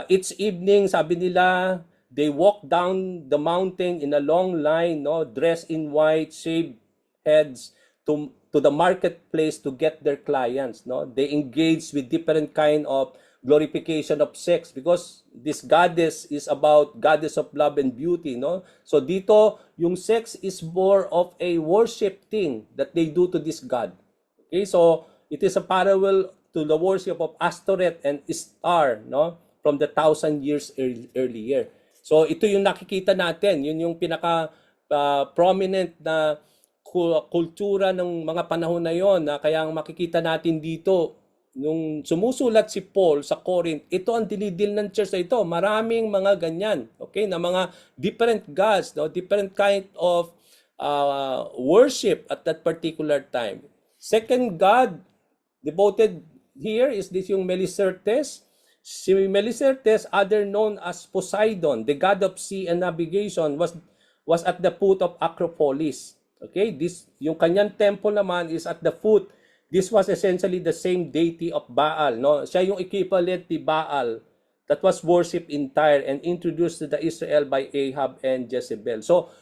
Each evening, sabi nila, they walk down the mountain in a long line, no? Dressed in white, shaved heads, to the marketplace to get their clients, no? They engage with different kind of glorification of sex because this goddess is about goddess of love and beauty, no? So dito, yung sex is more of a worship thing that they do to this god. Okay, so it is a parallel to the worship of Astoret and Istar, no? From the 1,000 years earlier. So ito yung nakikita natin, yun yung pinaka prominent na kultura ng mga panahon na yon, na kaya ang makikita natin dito nung sumusulat si Paul sa Corinth, ito ang dinidil ng church na ito. Maraming mga ganyan, okay, na mga different gods, no? Different kind of worship at that particular time. Second god devoted here is this yung Melicertes. Si Melicertes, other known as Poseidon, the god of sea and navigation, was at the foot of Acropolis. Okay, this yung kanyang temple naman is at the foot. This was essentially the same deity of Baal, no? Siya yung equivalent ni Baal that was worshipped in Tyre and introduced to the Israel by Ahab and Jezebel. So,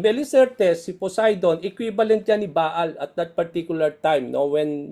Melicertes, si Poseidon, equivalent yan ni Baal at that particular time, no? When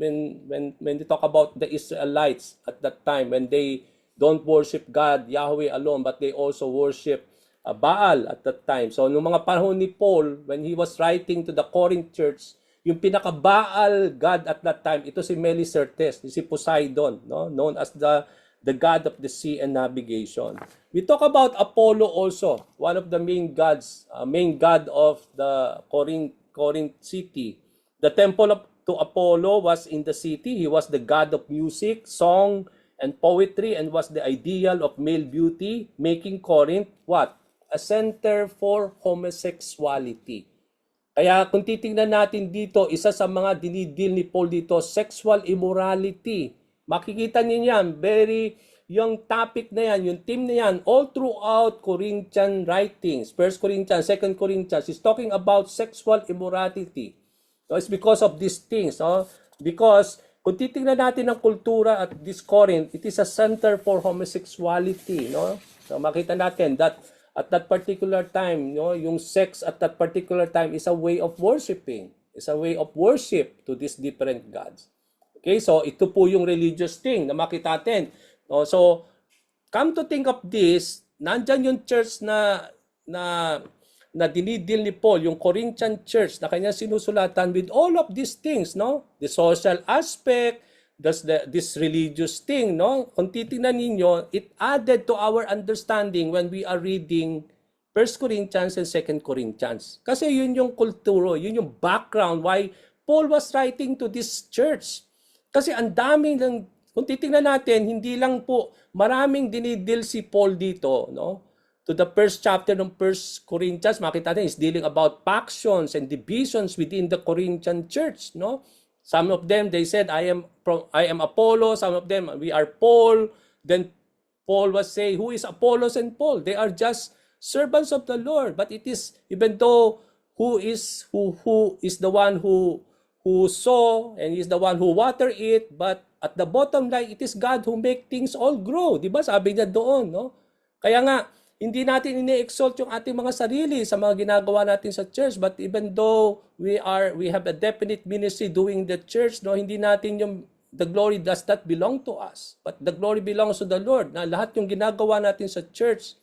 they talk about the Israelites at that time, when they don't worship God, Yahweh alone, but they also worship Baal at that time. So, nung mga panahon ni Paul, when he was writing to the Corinth church, yung pinaka-Baal god at that time, ito si Melicertes, si Poseidon, no? Known as the god of the sea and navigation. We talk about Apollo also, one of the main gods, main god of the Corinth city. The temple to Apollo was in the city. He was the god of music, song, and poetry, and was the ideal of male beauty, making Corinth what? A center for homosexuality. Kaya kung titingnan natin dito, isa sa mga dinidil ni Paul dito, sexual immorality. Makikita niyo yan, yung topic na yan, yung theme na yan, all throughout Corinthian writings, 1 Corinthians, 2 Corinthians, is talking about sexual immorality. So it's because of these things. No? Because kung titingnan natin ang kultura at this Corinth, it is a center for homosexuality. No? So makita natin that at that particular time, no, yung sex at that particular time is a way of worshiping. It's a way of worship to these different gods. Okay, so ito po yung religious thing na makita natin. No, so, come to think of this, nandyan yung church na dinidil ni Paul, yung Corinthian church na kanyang sinusulatan with all of these things, no? The social aspect, this religious thing, no? Kung titingnan ninyo, it added to our understanding when we are reading 1 Corinthians and 2 Corinthians. Kasi yun yung kulturo, yun yung background why Paul was writing to this church. Kasi ang dami ng, kung titingnan natin, hindi lang po, maraming dinidil si Paul dito, no? To the first chapter ng 1 Corinthians, makita natin, is dealing about factions and divisions within the Corinthian church, no? Some of them, they said, I am Apollo. Some of them, we are Paul. Then Paul was saying, who is Apollos and Paul? They are just servants of the Lord. But it is, even though who is the one who sow and is the one who water it, but at the bottom line, it is God who make things all grow. Diba? Sabi niya doon, no? Kaya nga, hindi natin ini-exalt yung ating mga sarili sa mga ginagawa natin sa church, but even though we have a definite ministry doing the church, no, hindi natin the glory does not belong to us, but the glory belongs to the Lord. Na lahat yung ginagawa natin sa church,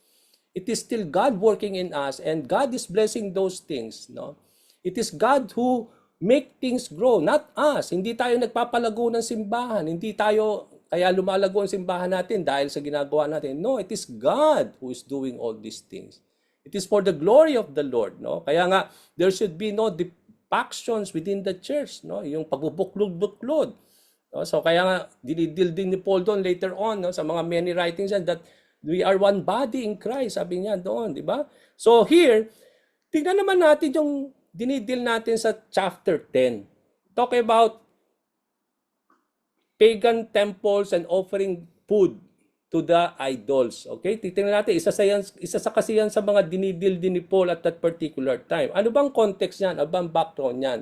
it is still God working in us, and God is blessing those things, no? It is God who make things grow, not us. Hindi tayo nagpapalago ng simbahan, hindi tayo kaya lumalago ang simbahan natin dahil sa ginagawa natin. No, it is God who is doing all these things. It is for the glory of the Lord, no? Kaya nga, there should be no factions within the church, no? Yung pagbubuklod-buklod. No? So kaya nga, dinidil din ni Paul doon later on, no? Sa mga many writings yan, that we are one body in Christ, sabi niya doon, di ba? So here, tingnan naman natin yung dinidil natin sa chapter 10. Talk about pagan temples and offering food to the idols. Okay? Titingnan natin, isa sa kasi yan sa mga dinidil din ni Paul at that particular time. Ano bang context niyan? Ano bang background niyan?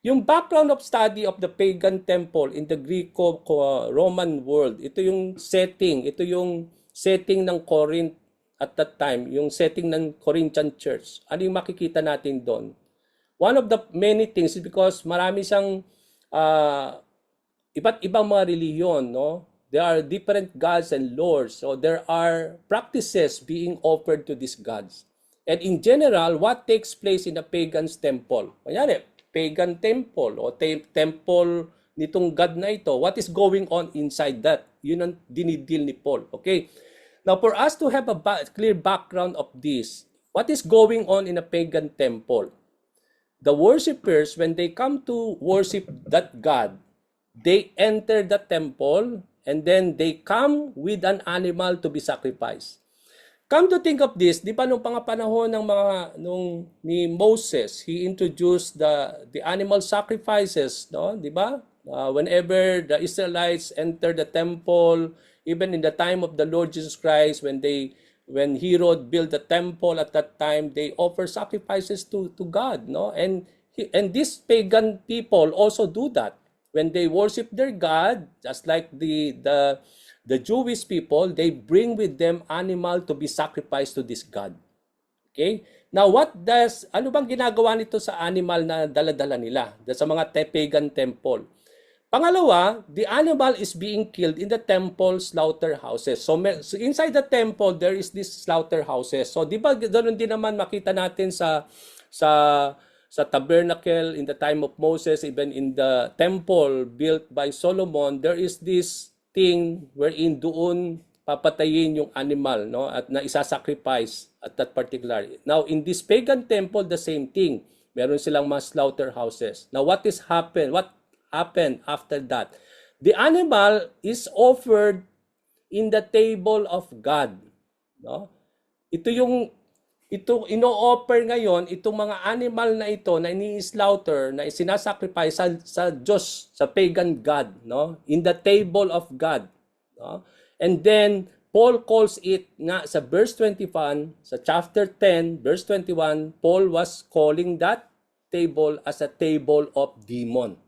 Yung background of study of the pagan temple in the Greco-Roman world, ito yung setting ng Corinth at that time, yung setting ng Corinthian church. Ano yung makikita natin doon? One of the many things is because marami siyang iba't ibang mga reliyon, no? There are different gods and lords. So there are practices being offered to these gods. And in general, what takes place in a pagan's temple? Kanyari, pagan temple o temple nitong God na ito, what is going on inside that? Yun ang dinidil ni Paul. Okay? Now, for us to have a clear background of this, what is going on in a pagan temple? The worshippers, when they come to worship that God, they enter the temple and then they come with an animal to be sacrificed. Come to think of this, di ba nung panahon ng ni Moses, he introduced the animal sacrifices, no? Di ba? Whenever the Israelites enter the temple, even in the time of the Lord Jesus Christ, when Herod built the temple at that time, they offer sacrifices to God, no? And these pagan people also do that. When they worship their God, just like the Jewish people, they bring with them animal to be sacrificed to this God. Okay? Now, ano bang ginagawa nito sa animal na dala-dala nila sa mga pagan temple? Pangalawa, the animal is being killed in the temple slaughterhouses. So inside the temple, there is this slaughterhouses. So di ba ganoon din naman makita natin sa tabernacle in the time of Moses, even in the temple built by Solomon, there is this thing wherein doon papatayin yung animal, no, at na isa-sacrifice at that particular. Now, in this pagan temple, the same thing. Meron silang mga slaughterhouses. Now, what happened after that? The animal is offered in the table of God, no? Ito ino-offer ngayon, itong mga animal na ito na ini-slaughter, na sinasacrifice sa Diyos, sa pagan God, no? In the table of God. No? And then, Paul calls it nga sa verse 21, sa chapter 10, verse 21, Paul was calling that table as a table of demon.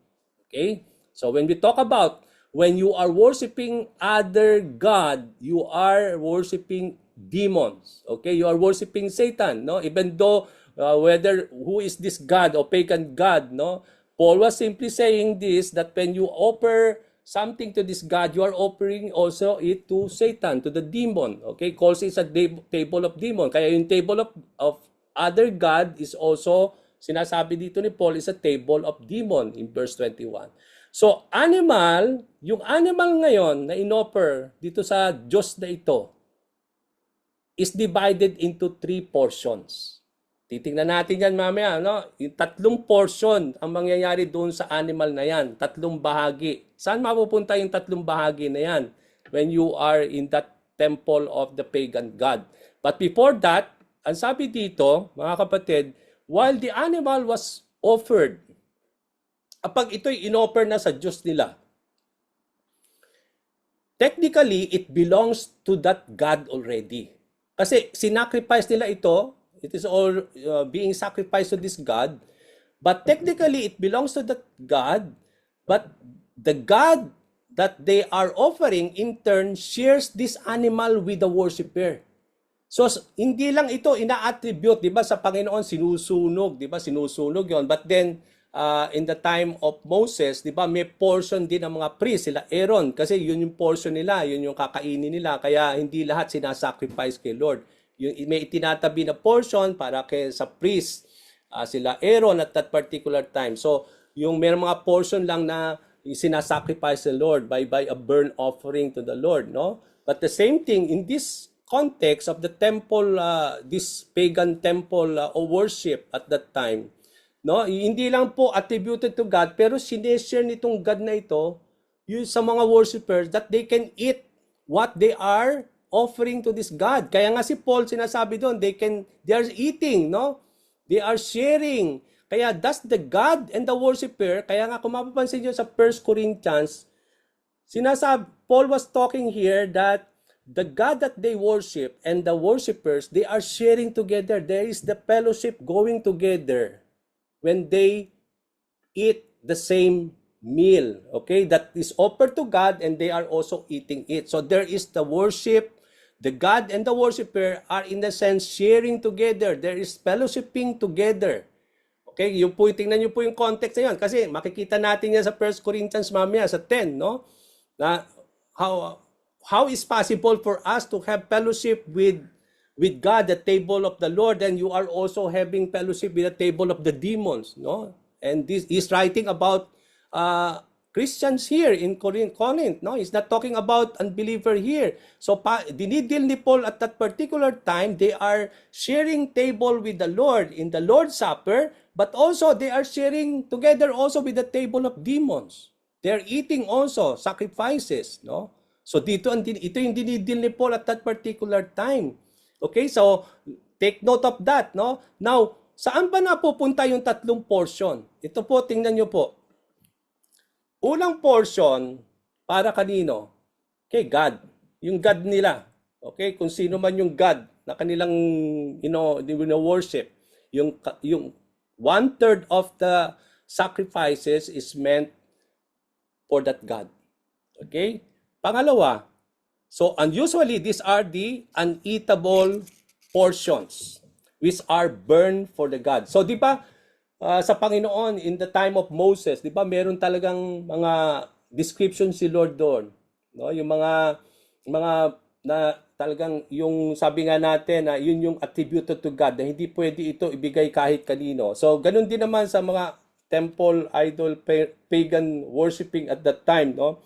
Okay? So when we talk about, when you are worshiping other God, you are worshiping demons. Okay, you are worshiping Satan, no? Even though who is this God or pagan God, no? Paul was simply saying this, that when you offer something to this God, you are offering also it to Satan, to the demon. Okay, calls it a table of demon. Kaya yung table of other God is also, sinasabi dito ni Paul, is a table of demon in verse 21. So yung animal ngayon na inoffer dito sa Diyos na ito, is divided into 3 portions. Titingnan natin yan mamaya, no? Yung 3 portion ang mangyayari doon sa animal na yan. 3 bahagi. Saan mapupunta yung 3 bahagi na yan? When you are in that temple of the pagan God. But before that, ang sabi dito, mga kapatid, while the animal was offered, kapag ito'y inoffer na sa Diyos nila, technically, it belongs to that God already. Kasi sinacrifice nila ito, it is all being sacrificed to this God, but technically it belongs to that God, but the God that they are offering in turn shares this animal with the worshiper. So hindi lang ito ina-attribute, 'di ba, sa Panginoon sinusunog, 'di ba? Sinusunog 'yon. But then in the time of Moses, 'di ba, may portion din ng mga priest, sila Aaron, kasi yun yung portion nila, yun yung kakainin nila, kaya hindi lahat sinasacrifice kay Lord. Yung may itinatabi na portion para kay sa priest, sila Aaron at that particular time. So yung may mga portion lang na sinasacrifice sa Lord by a burnt offering to the Lord, no? But the same thing in this context of the temple, this pagan temple worship at that time, no, hindi lang po attributed to God, pero sineshare nitong God na ito yung sa mga worshipers that they can eat what they are offering to this God. Kaya nga si Paul sinasabi doon, they are eating, no? They are sharing. Kaya that's the God and the worshiper. Kaya nga kung mapapansin nyo sa 1 Corinthians, Paul was talking here that the God that they worship and the worshipers, they are sharing together. There is the fellowship going together when they eat the same meal. Okay, that is offered to God and they are also eating it. So there is the worship. The God and the worshiper are in the sense sharing together. There is fellowshipping together. Okay, yung po, tingnan nyo po yung context na yun. Kasi makikita natin yan sa 1 Corinthians mamaya sa 10, no? Na how is possible for us to have fellowship with God, the table of the Lord, and you are also having fellowship with the table of the demons, no? And this is writing about Christians here in Corinth, no? He's not talking about unbeliever here. So dinidil ni Paul at that particular time, they are sharing table with the Lord in the Lord's Supper, but also they are sharing together also with the table of demons. They are eating also sacrifices, no? So ito yung dinidil ni Paul at that particular time. Okay, so take note of that, no? Now, saan ba napupunta yung tatlong portion? Ito po, tingnan nyo po. Unang portion, para kanino? Okay, God. Yung God nila. Okay, kung sino man yung God na kanilang, worship. Yung 1/3 of the sacrifices is meant for that God. Okay? Pangalawa, so unusually, these are the uneatable portions which are burned for the God. So, di ba, sa Panginoon, in the time of Moses, di ba, meron talagang mga description si Lord doon. No? Yung mga na talagang, yung sabi nga natin, na yun yung attributed to God, na hindi pwede ito ibigay kahit kanino. So, ganun din naman sa mga temple, idol, pagan worshiping at that time, no?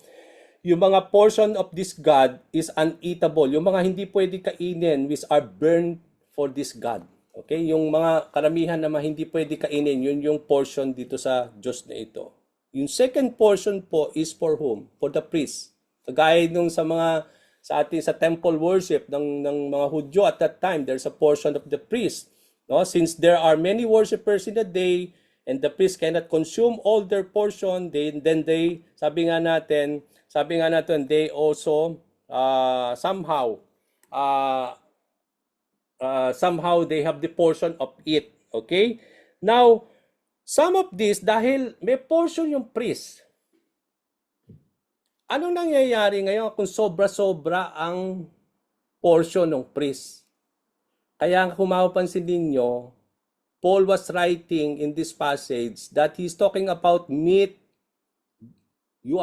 Yung mga portion of this God is uneatable. Yung mga hindi pwede kainin which are burned for this God. Okay? Yung mga karamihan na hindi pwede kainin, yun yung portion dito sa Diyos na ito. Yung second portion po is for whom? For the priest. Kagaya nung sa atin sa temple worship ng mga Hudyo at that time, there's a portion of the priest. No? Since there are many worshipers in the day and the priest cannot consume all their portion, then they, sabi nga natin, they also somehow they have the portion of it. Okay? Now, some of this, dahil may portion yung priest, anong nangyayari ngayon kung sobra-sobra ang portion ng priest? Kaya kung mapapansin ninyo, Paul was writing in this passage that he's talking about meat you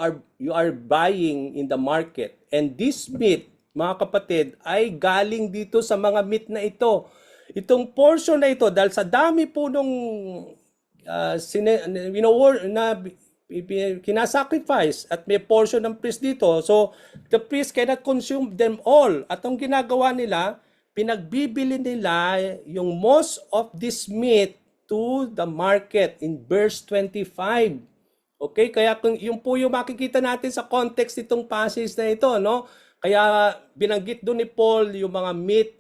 are buying in the market. And this meat, mga kapatid, ay galing dito sa mga meat na ito. Itong portion na ito, dahil sa dami po nung kinasacrifice at may portion ng priest dito, so the priest cannot consume them all. At ang ginagawa nila, pinagbibili nila yung most of this meat to the market in verse 25. Okay, kaya kung yung po yung makikita natin sa context nitong passage na ito, no? Kaya binanggit doon ni Paul yung mga meat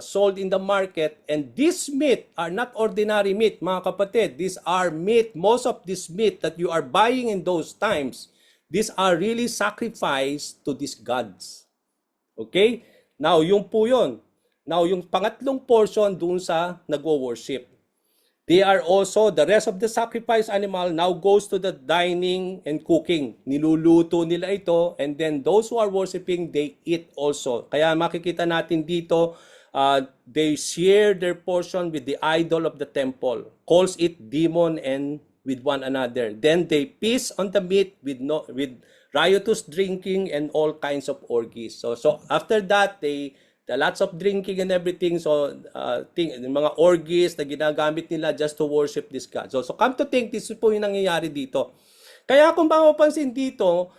sold in the market, and this meat are not ordinary meat, mga kapatid. These are meat, most of this meat that you are buying in those times, these are really sacrificed to these gods. Okay? Now, yung po yun. Now, yung pangatlong portion doon sa nagwo-worship. They are also, the rest of the sacrifice animal now goes to the dining and cooking. Niluluto nila ito, and then those who are worshiping, they eat also. Kaya makikita natin dito, they share their portion with the idol of the temple, calls it demon and with one another. Then they feast on the meat with riotous drinking and all kinds of orgies. So after that, lots of drinking and everything, so mga orgies na ginagamit nila just to worship this God. So come to think, this po yung nangyayari dito. Kaya kung mapapansin dito,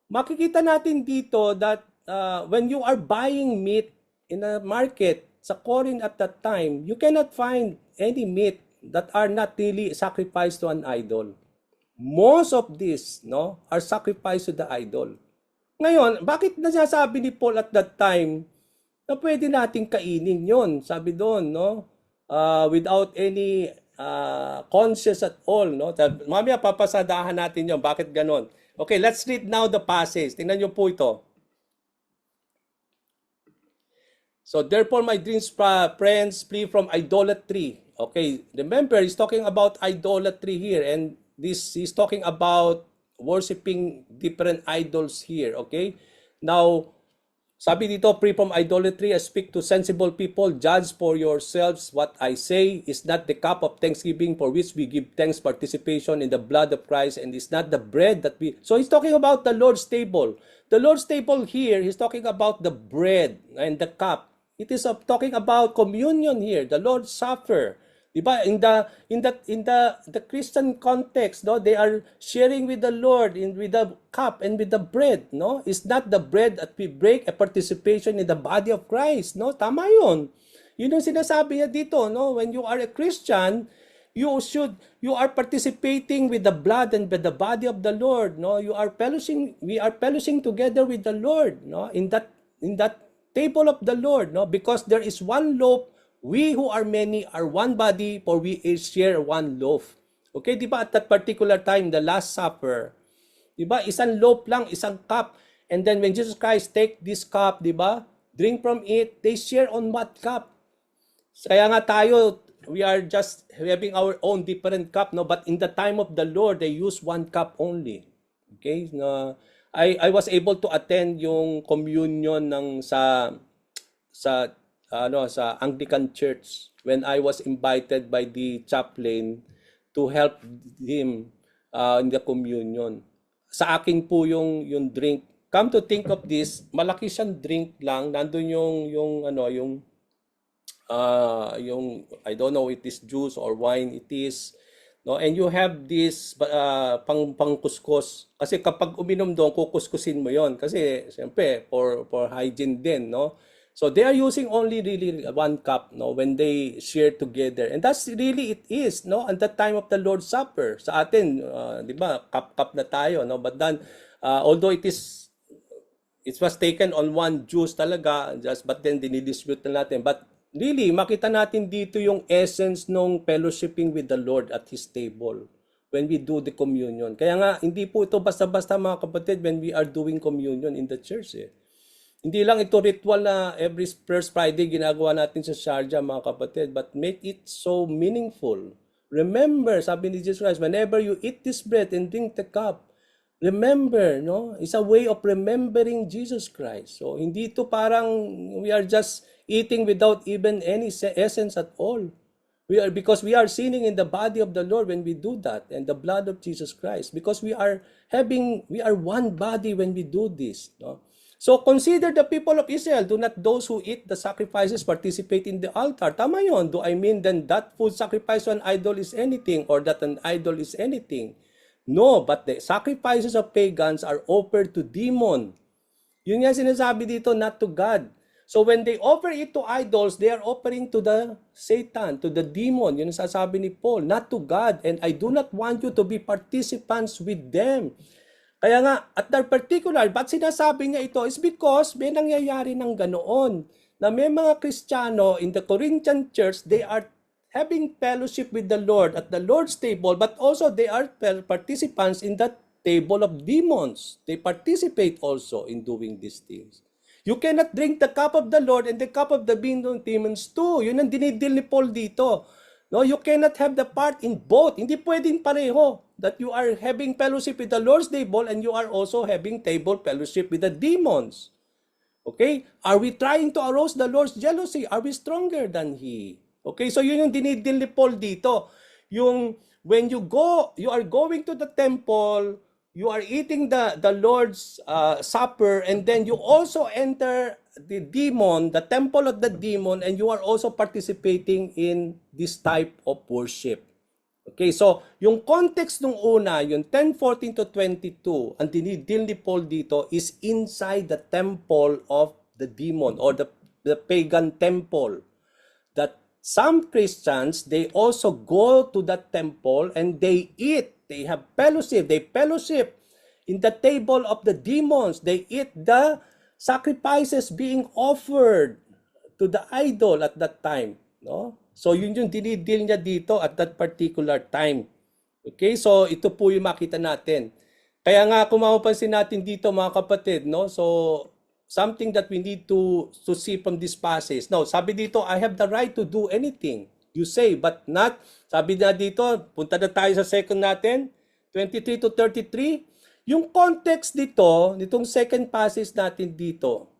makikita natin dito that when you are buying meat in a market, sa Corinth at that time, you cannot find any meat that are not really sacrificed to an idol. Most of these, no, are sacrificed to the idol. Ngayon, bakit nasasabi ni Paul at that time na pwede nating kainin yon? Sabi doon, no, without any conscience at all, no? Mamaya papasadahan natin yon. Bakit ganon? Okay, let's read now the passage. Tingnan niyo po ito. So therefore, my dreams, friends, flee from idolatry. Okay, remember, he's talking about idolatry here, and this he's talking about worshiping different idols here. Okay, now sabi dito, free from idolatry. I speak to sensible people. Judge for yourselves what I say. Is not the cup of thanksgiving for which we give thanks participation in the blood of Christ, and is not the bread that we... So he's talking about the Lord's table. The Lord's table here, he's talking about the bread and the cup. It is talking about communion here, the Lord's Supper. Diba? In the Christian context, no, they are sharing with the Lord with the cup and with the bread, no? It's not the bread that we break, a participation in the body of Christ, no? Tama 'yun. Yun ang sinasabi niya dito, no? When you are a Christian, you are participating with the blood and with the body of the Lord, no? We are fellowshipping together with the Lord, no? In that table of the Lord, no? Because there is one loaf. We who are many are one body, for we share one loaf. Okay, di ba at that particular time, the Last Supper, di ba, isang loaf lang, isang cup. And then when Jesus Christ take this cup, di ba, drink from it, they share on what cup? Kaya nga tayo, we are just having our own different cup, no? But in the time of the Lord, they use one cup only. Okay, I was able to attend yung communion ng sa Anglican Church when I was invited by the chaplain to help him in the communion. Sa akin po yung drink. Come to think of this, malaki siyang drink lang. Nandun yung I don't know it is juice or wine it is. No, and you have this pangkuskus kasi kapag uminom doon kukuskusin mo 'yon kasi siyempre for hygiene din, no? So they are using only really one cup, no, when they share together. And that's really it is, no, at the time of the Lord's Supper. Sa atin, 'di ba, cup na tayo, no? But then although it was taken on one juice talaga, but then dinidistribute na natin. But really, makita natin dito yung essence ng fellowshipping with the Lord at His table when we do the communion. Kaya nga, hindi po ito basta-basta mga kapatid when we are doing communion in the church. Hindi lang ito ritual na every first Friday ginagawa natin sa Sharjah mga kapatid, but make it so meaningful. Remember, sabi ni Jesus Christ, whenever you eat this bread and drink the cup, remember, no? It's a way of remembering Jesus Christ. So, hindi ito parang we are just eating without even any essence at all. Because we are sinning in the body of the Lord when we do that, and the blood of Jesus Christ. Because we are one body when we do this, no? So, consider the people of Israel. Do not those who eat the sacrifices participate in the altar. Tama yun. Do I mean then that food sacrifice to an idol is anything, or that an idol is anything? No, but the sacrifices of pagans are offered to demon. Yun nga sinasabi dito, not to God. So when they offer it to idols, they are offering to the Satan, to the demon. Yun ang sasabi ni Paul, not to God. And I do not want you to be participants with them. Kaya nga, at that particular, ba't sinasabi niya ito is because may nangyayari ng ganoon. Na may mga Kristiyano in the Corinthian church, they are having fellowship with the Lord at the Lord's table, but also they are participants in that table of demons. They participate also in doing these things. You cannot drink the cup of the Lord and the cup of the demons too. Yun ang dinidil ni Paul dito. No, you cannot have the part in both. Hindi pwedeng pareho that you are having fellowship with the Lord's table and you are also having table fellowship with the demons. Okay? Are we trying to arouse the Lord's jealousy? Are we stronger than He? Okay, so yun yung dinidil ni Paul dito. Yung when you are going to the temple, you are eating the Lord's supper, and then you also enter the temple of the demon, and you are also participating in this type of worship. Okay, so yung context nung una, yung 10:14 to 22, ang dinidil ni Paul dito is inside the temple of the demon or the pagan temple. That some Christians, they also go to that temple and they eat, they have fellowship, they fellowship in the table of the demons. They eat the sacrifices being offered to the idol at that time, no? So yun yung dinidil niya dito at that particular time. Okay, so ito po yung makita natin. Kaya nga kung mapapansin natin dito mga kapatid, no? So something that we need to see from this passage. No, sabi dito, I have the right to do anything you say, but not. Sabi na dito, punta na tayo sa second natin, 23 to 33. Yung context dito, nitong second passage natin dito,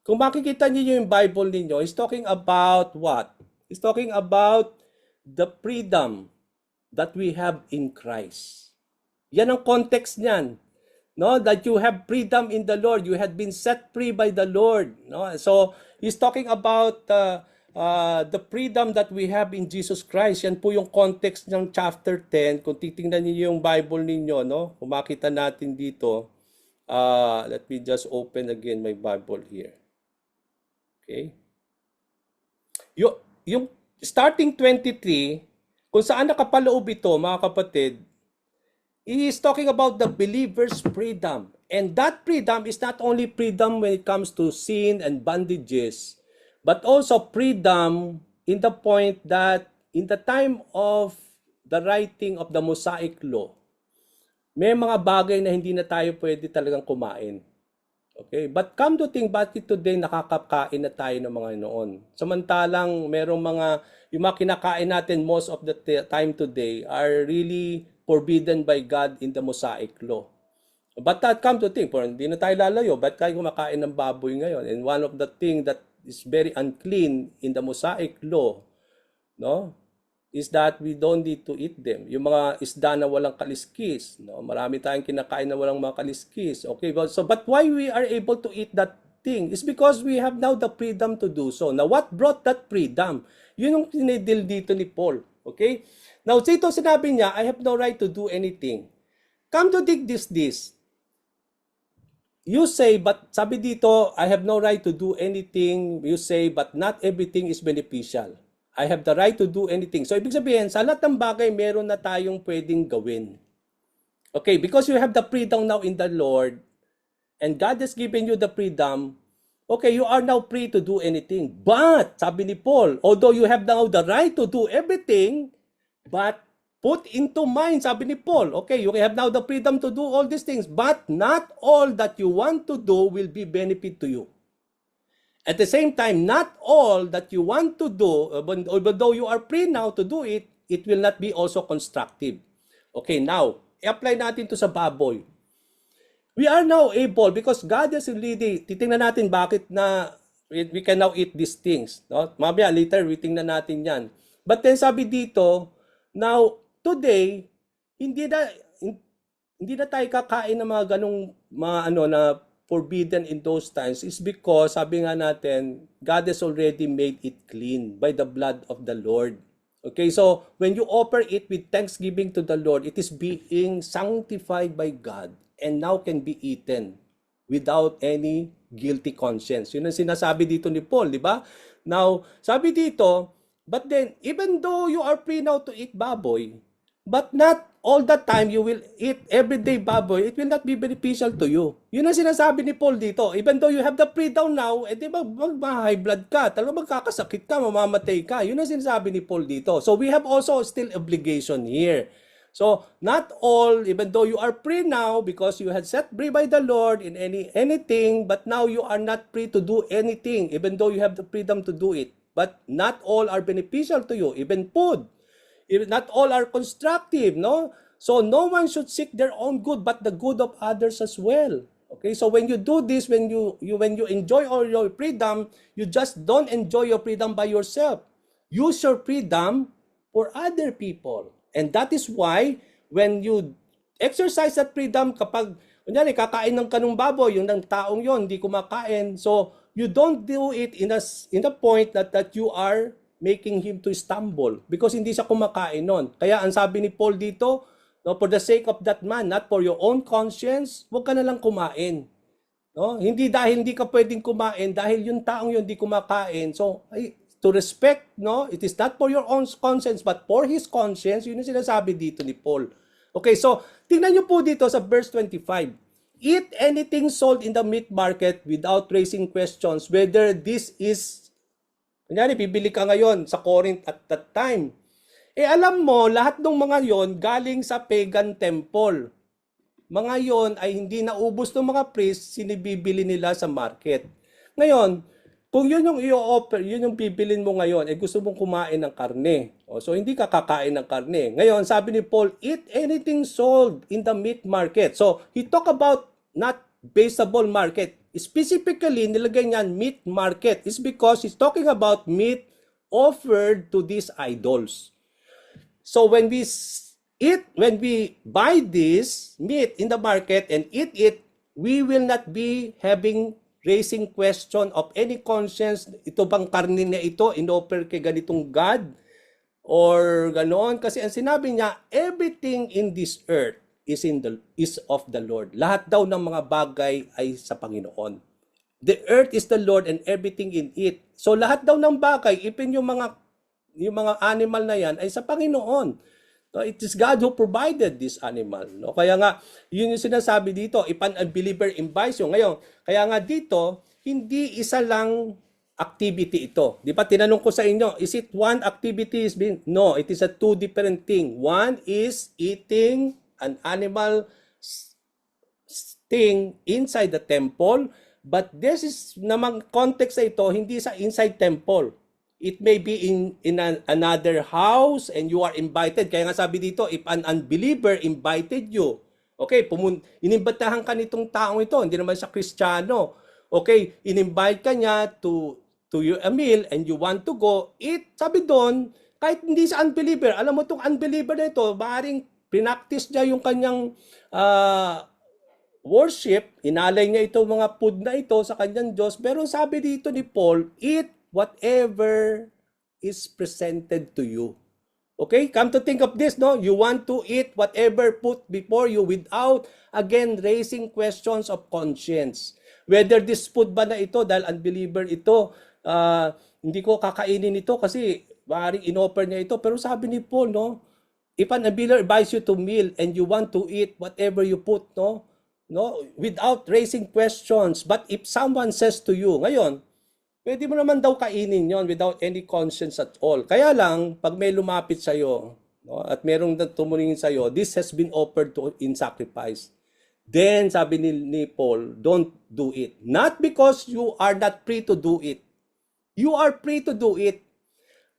kung makikita niyo yung Bible ninyo, it's talking about what? It's talking about the freedom that we have in Christ. Yan ang context niyan. No, that you have freedom in the Lord. You had been set free by the Lord. No, so he's talking about the freedom that we have in Jesus Christ. Yan po yung context ng chapter 10. Kung titingnan niyo yung Bible ninyo, no, kung makita natin dito, let me just open again my Bible here. Okay. Yung starting 23, kung saan nakapaloob ito, mga kapatid, he is talking about the believer's freedom. And that freedom is not only freedom when it comes to sin and bondages, but also freedom in the point that in the time of the writing of the Mosaic Law, may mga bagay na hindi na tayo pwede talagang kumain. Okay, but come to think, bakit today nakakakain na tayo ng mga noon? Samantalang merong yung mga kinakain natin most of the time today are really forbidden by God in the Mosaic Law. But that come to think, hindi na tayo lalayo, ba't tayo kumakain ng baboy ngayon? And one of the things that is very unclean in the Mosaic Law, no, is that we don't need to eat them. Yung mga isda na walang kaliskis, no? Marami tayong kinakain na walang mga kaliskis. Okay, but why we are able to eat that thing is because we have now the freedom to do so. Now, what brought that freedom? Yun yung tinidil dito ni Paul. Okay? Now, dito sinabi niya, I have no right to do anything. Come to dig this. You say, but sabi dito, I have no right to do anything. You say, but not everything is beneficial. I have the right to do anything. So, ibig sabihin, sa lahat ng bagay, meron na tayong pwedeng gawin. Okay, because you have the freedom now in the Lord, and God has given you the freedom, okay, you are now free to do anything. But, sabi ni Paul, although you have now the right to do everything, but put into mind, sabi ni Paul, okay, you have now the freedom to do all these things, but not all that you want to do will be benefit to you. At the same time, not all that you want to do, although you are free now to do it, it will not be also constructive. Okay, now, i-apply natin to sa baboy. We are now able, because God has already, titingnan natin bakit na we can now eat these things. No? Mamaya, later, tingnan natin yan. But then sabi dito, now, today, hindi na tayo kakain ng mga ganong, na forbidden in those times is because, sabi nga natin, God has already made it clean by the blood of the Lord. Okay, so when you offer it with thanksgiving to the Lord, it is being sanctified by God and now can be eaten without any guilty conscience. Yun ang sinasabi dito ni Paul, di ba? Now, sabi dito, but then, even though you are free now to eat baboy, but not all the time you will eat everyday baboy, it will not be beneficial to you. Yun ang sinasabi ni Paul dito. Even though you have the freedom now, di ba, high blood ka, talagang magkakasakit ka, mamamatay ka. Yun ang sinasabi ni Paul dito. So we have also still obligation here. So not all, even though you are free now because you had set free by the Lord in anything, but now you are not free to do anything, even though you have the freedom to do it. But not all are beneficial to you, even food. Not all are constructive, no? So no one should seek their own good, but the good of others as well. Okay, so when you do this, when you enjoy all your freedom, you just don't enjoy your freedom by yourself. Use your freedom for other people. And that is why when you exercise that freedom, kapag kunyari kakain ng kanong baboy, yung ng taong yon hindi kumakain, so you don't do it in a point that you are making him to stumble because hindi siya kumakain nun. Kaya ang sabi ni Paul dito, no, for the sake of that man, not for your own conscience, huwag ka na lang kumain. No? Hindi dahil hindi ka pwedeng kumain, dahil yung taong yun hindi kumakain. So, to respect, no, it is not for your own conscience, but for his conscience, yun yung sinasabi dito ni Paul. Okay, so, tingnan nyo po dito sa verse 25. Eat anything sold in the meat market without raising questions whether this is, kunyari, bibili ka ngayon sa Corinth at that time. Alam mo, lahat ng mga yon galing sa pagan temple. Mga yon ay hindi naubos ng mga priests, sinibibili nila sa market. Ngayon, kung yun yung i-offer, yun yung bibilin mo ngayon, gusto mong kumain ng karne. So, hindi ka kakain ng karne. Ngayon, sabi ni Paul, eat anything sold in the meat market. So, he talk about not vegetable market. Specifically, nilagay niyan meat market is because he's talking about meat offered to these idols. So when we buy this meat in the market and eat it, we will not be raising question of any conscience, ito bang karne na ito, in-offer kay ganitong God, or ganoon. Kasi ang sinabi niya, everything in this earth is of the Lord. Lahat daw ng mga bagay ay sa Panginoon. The earth is the Lord and everything in it. So lahat daw ng bagay, even yung mga animal na yan ay sa Panginoon. No, it is God who provided this animal. No? Kaya nga, yun yung sinasabi dito, if an unbeliever invites you. Ngayon, kaya nga dito, hindi isa lang activity ito. Di ba tinanong ko sa inyo, is it one activity? No, it is a two different thing. One is eating an animal thing inside the temple, but this is namang context na ito, hindi sa inside temple. It may be in another house and you are invited. Kaya nga sabi dito, if an unbeliever invited you, okay, inimbitahan ka nitong taong ito, hindi naman siya Kristiyano. Okay, in-invite ka niya to a meal and you want to go, eat. Sabi doon, kahit hindi sa unbeliever, alam mo itong unbeliever na ito, maaaring pinaktis niya yung kanyang worship, inalay niya itong mga food na ito sa kanyang Diyos, pero sabi dito ni Paul, eat whatever is presented to you. Okay? Come to think of this, no? You want to eat whatever put before you without, again, raising questions of conscience. Whether this food ba na ito, dahil unbeliever ito, hindi ko kakainin ito kasi maaaring in-offer niya ito. Pero sabi ni Paul, no? If an unbeliever invites you to meal and you want to eat whatever you put, no, without raising questions. But if someone says to you, ngayon, pwede mo naman daw kainin yon without any conscience at all. Kaya lang, pag may lumapit sa'yo, no, at merong tumulingin sa'yo, this has been offered in sacrifice. Then, sabi ni Paul, don't do it. Not because you are not free to do it. You are free to do it.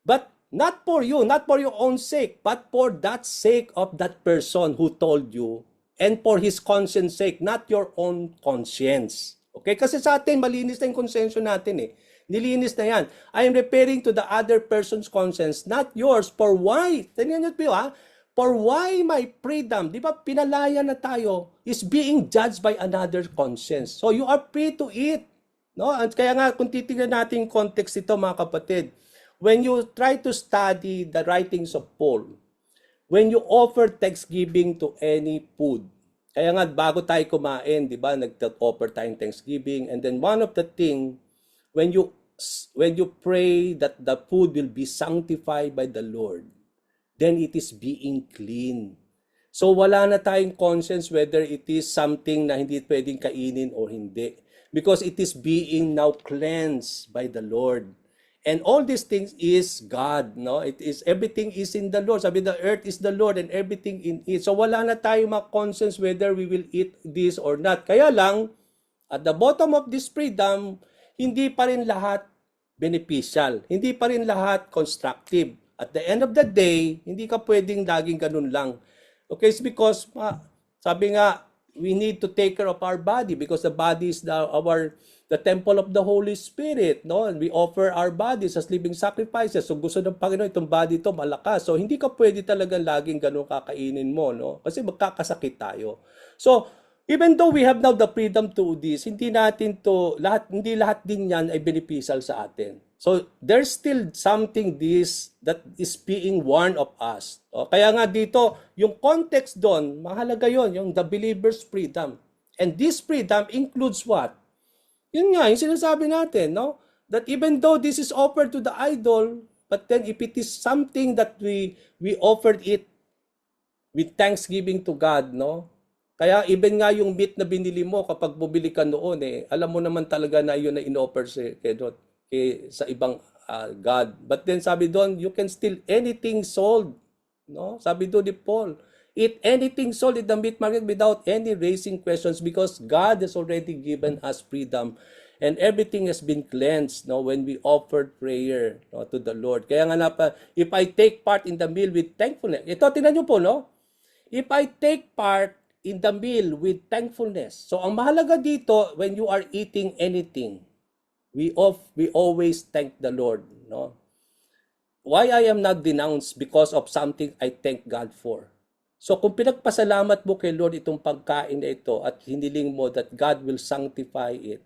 But not for you, not for your own sake, but for that sake of that person who told you, and for his conscience sake, not your own conscience. Okay? Kasi sa atin, malinis na yung konsensyo natin eh. Nilinis na yan. I am referring to the other person's conscience, not yours. For why? Tingnan niyo po ha. For why my freedom, di ba pinalaya na tayo, is being judged by another conscience. So you are free to eat. No? At kaya nga, kung titignan natin yung context ito mga kapatid, when you try to study the writings of Paul, when you offer thanksgiving to any food, kaya nga bago tayo kumain, di ba, nag-offer tayong thanksgiving, and then one of the thing, when you pray that the food will be sanctified by the Lord, then it is being clean. So wala na tayong conscience whether it is something na hindi pwedeng kainin o hindi. Because it is being now cleansed by the Lord. And all these things is God, no? It is, everything is in the Lord. Sabi, the earth is the Lord and everything in it. So wala na tayong conscience whether we will eat this or not. Kaya lang, at the bottom of this freedom, hindi pa rin lahat beneficial. Hindi pa rin lahat constructive. At the end of the day, hindi ka pwedeng laging ganun lang. Okay, it's because, sabi nga, we need to take care of our body because the body is the temple of the Holy Spirit, no? And we offer our bodies as living sacrifices. So gusto ng Panginoon itong body ito malakas. So hindi ka pwede talaga laging ganun kakainin mo, no? Kasi magkakasakit tayo. So even though we have now the freedom to do this, hindi lahat din yan ay beneficial sa atin. So there's still something this that is being warned of us. O, kaya nga dito, yung context doon, mahalaga yon, yung the believer's freedom. And this freedom includes what? Yun nga, yung sinasabi natin, no? That even though this is offered to the idol, but then if it is something that we offered it with thanksgiving to God, no? Kaya even nga yung meat na binili mo kapag bumili ka noon, alam mo naman talaga na yun na in-offer sa ibang God. But then sabi doon, you can steal anything sold. No? Sabi doon ni Paul, eat anything sold in the meat market without any raising questions because God has already given us freedom and everything has been cleansed, no, when we offered prayer, no, to the Lord. Kaya nga if I take part in the meal with thankfulness, ito, tingnan nyo po, no? If I take part in the meal with thankfulness. So ang mahalaga dito, when you are eating anything, we always thank the Lord, no? Why I am not denounced because of something I thank God for. So kung pinagpasalamat mo kay Lord itong pagkain na ito at hiniling mo that God will sanctify it,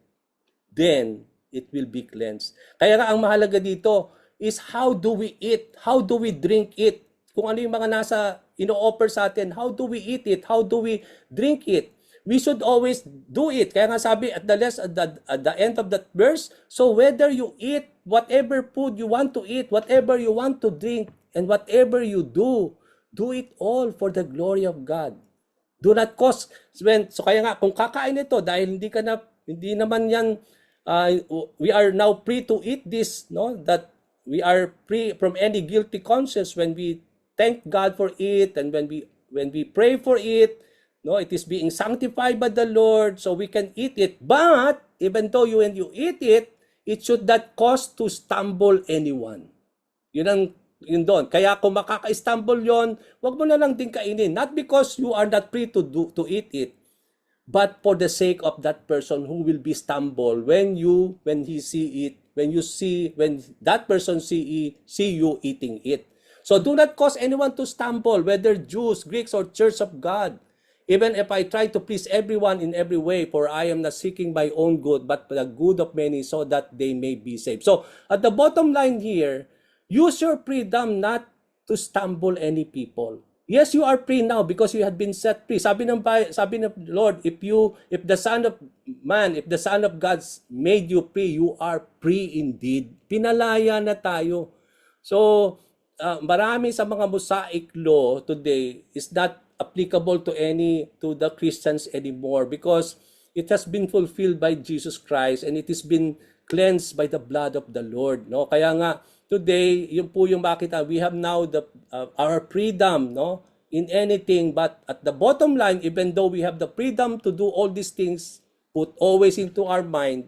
then it will be cleansed. Kaya nga ang mahalaga dito is how do we eat? How do we drink it? Kung ano yung mga nasa ino-offer sa atin, how do we eat it? How do we drink it? We should always do it. Kaya nga sabi at the end of that verse, so whether you eat whatever food you want to eat, whatever you want to drink, and whatever you do it all for the glory of God. Do not cause so kaya nga kung kakain ito dahil hindi naman yan we are now free to eat this, no? That we are free from any guilty conscience when we thank God for it and when we pray for it. No, it is being sanctified by the Lord so we can eat it. But even though when you eat it, it should not cause to stumble anyone. Yun doon. Kaya kung makaka-stumble yon, wag mo na lang din kainin. Not because you are not free to eat it, but for the sake of that person who will be stumble when that person see you eating it. So do not cause anyone to stumble, whether Jews, Greeks, or Church of God. Even if I try to please everyone in every way, for I am not seeking my own good, but the good of many, so that they may be saved. So, at the bottom line here, use your freedom not to stumble any people. Yes, you are free now because you have been set free. Sabi ng Lord, if the Son of Man, if the Son of God made you free, you are free indeed. Pinalaya na tayo. So, marami sa mga Mosaic law today is not applicable to the Christians anymore because it has been fulfilled by Jesus Christ and it has been cleansed by the blood of the Lord, no? Kaya nga today, yun po yung makita, we have now our freedom, no, in anything, but at the bottom line, even though we have the freedom to do all these things, put always into our mind,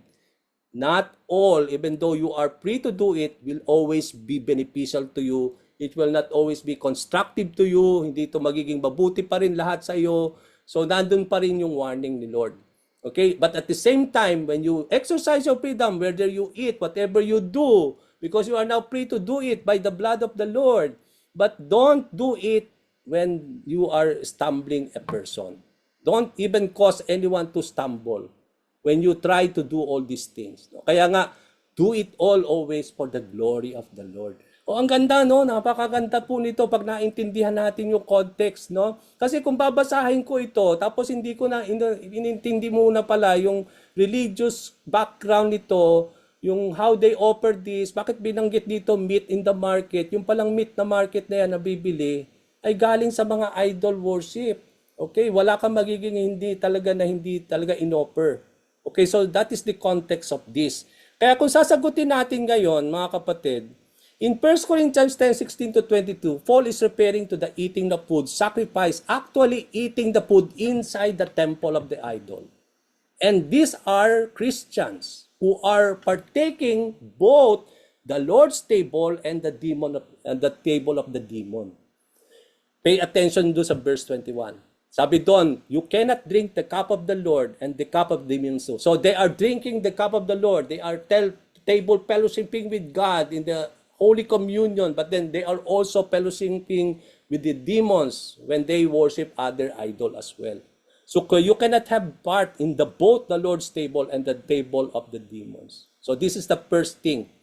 not all, even though you are free to do it, will always be beneficial to you. It will not always be constructive to you. Hindi ito magiging mabuti pa rin lahat sa iyo. So, nandun pa rin yung warning ni Lord. Okay? But at the same time, when you exercise your freedom, whether you eat, whatever you do, because you are now free to do it by the blood of the Lord. But don't do it when you are stumbling a person. Don't even cause anyone to stumble when you try to do all these things. Kaya nga, do it all always for the glory of the Lord. Ang ganda, no? Napakaganda po nito pag naintindihan natin yung context, no? Kasi kung babasahin ko ito, tapos hindi ko na inintindi muna pala yung religious background nito, yung how they offer this, bakit binanggit dito meat in the market, yung palang meat na market na yan na bibili, ay galing sa mga idol worship. Okay? Wala kang magiging hindi talaga in-offer. Okay? So that is the context of this. Kaya kung sasagutin natin ngayon, mga kapatid, in 1 Corinthians 10:16-22, Paul is referring to the eating the food, sacrifice, actually eating the food inside the temple of the idol. And these are Christians who are partaking both the Lord's table and the table of the demon. Pay attention do sa verse 21. Sabi doon, you cannot drink the cup of the Lord and the cup of the demon. So they are drinking the cup of the Lord. They are table fellowshipping with God in the Holy Communion, but then they are also fellowshipping with the demons when they worship other idol as well. So you cannot have part in both the Lord's table and the table of the demons. So this is the first thing.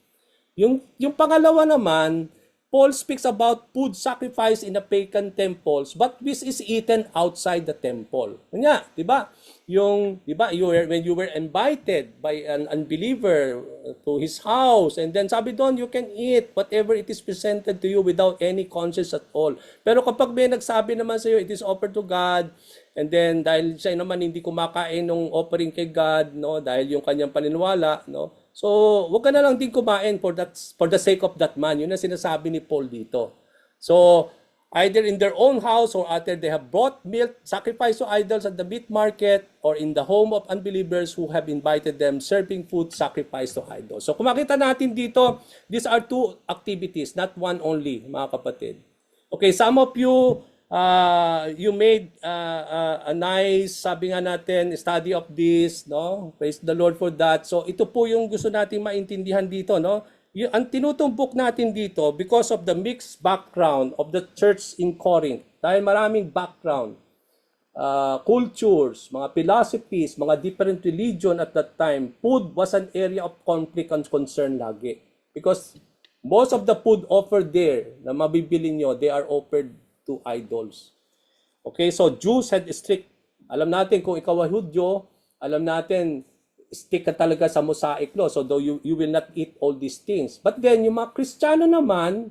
Yung pangalawa naman, Paul speaks about food sacrifice in the pagan temples, but which is eaten outside the temple. Nga, 'di ba? Yung 'di ba, when you were invited by an unbeliever to his house, and then sabi doon, you can eat whatever it is presented to you without any conscience at all. Pero kapag may nagsabi naman sa iyo, it is offered to God, and then dahil siya naman hindi kumakain ng offering kay God, no, dahil yung kanyang paniniwala, no, so, wag ka na lang din kumain for the sake of that man. Yun ang sinasabi ni Paul dito. So, either in their own house or either they have brought milk, sacrifice to idols at the meat market, or in the home of unbelievers who have invited them, serving food, sacrifice to idols. So, kung makita natin dito, these are two activities, not one only, mga kapatid. Okay, some of you, you made a nice, sabi nga natin, study of this, no? Praise the Lord for that. So ito po yung gusto nating maintindihan dito, no? Ang tinutumbok natin dito, because of the mixed background of the church in Corinth, dahil maraming background, cultures, mga philosophies, mga different religion at that time, food was an area of conflict and concern lagi. Because most of the food offered there na mabibili nyo, they are offered to idols. Okay, so Jews had strict, alam natin kung ikaw ay Hudyo, alam natin, stick ka talaga sa Mosaic law. So though you will not eat all these things. But then, yung mga Kristiyano naman,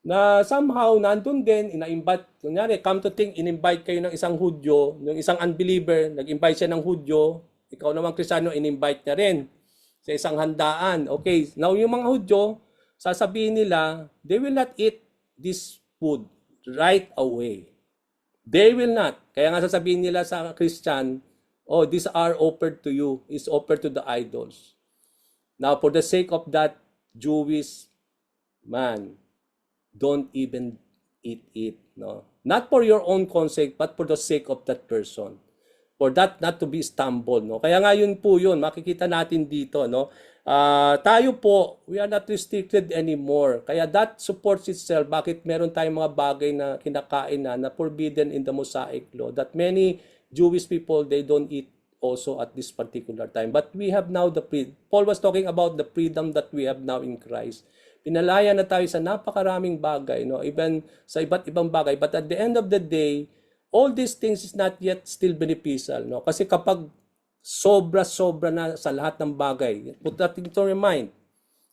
na somehow nandun din, ina-invite, kunyari, come to think, in-invite kayo ng isang Hudyo, yung isang unbeliever, nag-invite siya ng Hudyo, ikaw naman Kristiyano, in-invite niya rin sa isang handaan. Okay, now yung mga Hudyo, sasabihin nila, they will not eat this food right away. They will not. Kaya nga sasabihin nila sa Christian, oh, these are offered to you, is offered to the idols. Now, for the sake of that Jewish man, don't even eat it. No? Not for your own consent, but for the sake of that person. For that not to be stumbled. No? Kaya nga yun po yun, makikita natin dito, no? Tayo po, we are not restricted anymore. Kaya that supports itself. Bakit meron tayong mga bagay na kinakain na forbidden in the Mosaic law, that many Jewish people, they don't eat also at this particular time. But we have now Paul was talking about the freedom that we have now in Christ. Pinalaya na tayo sa napakaraming bagay, no? Even sa iba't ibang bagay. But at the end of the day, all these things is not yet still beneficial, no? Kasi kapag sobra-sobra na sa lahat ng bagay, put that into your mind.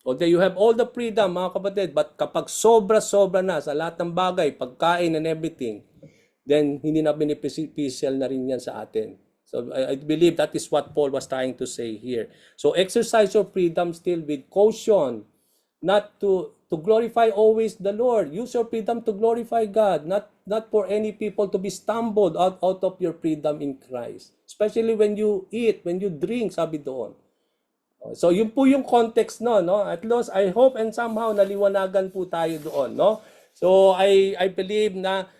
Okay, you have all the freedom, mga kapatid, but kapag sobra-sobra na sa lahat ng bagay, pagkain and everything, then hindi na beneficial na rin yan sa atin. So I believe that is what Paul was trying to say here. So exercise your freedom still with caution, not to glorify always the Lord. Use your freedom to glorify God, not for any people to be stumbled out of your freedom in Christ. Especially when you eat, when you drink, sabi doon. So yun po yung context no? At least I hope and somehow naliwanagan po tayo doon, no? So I believe na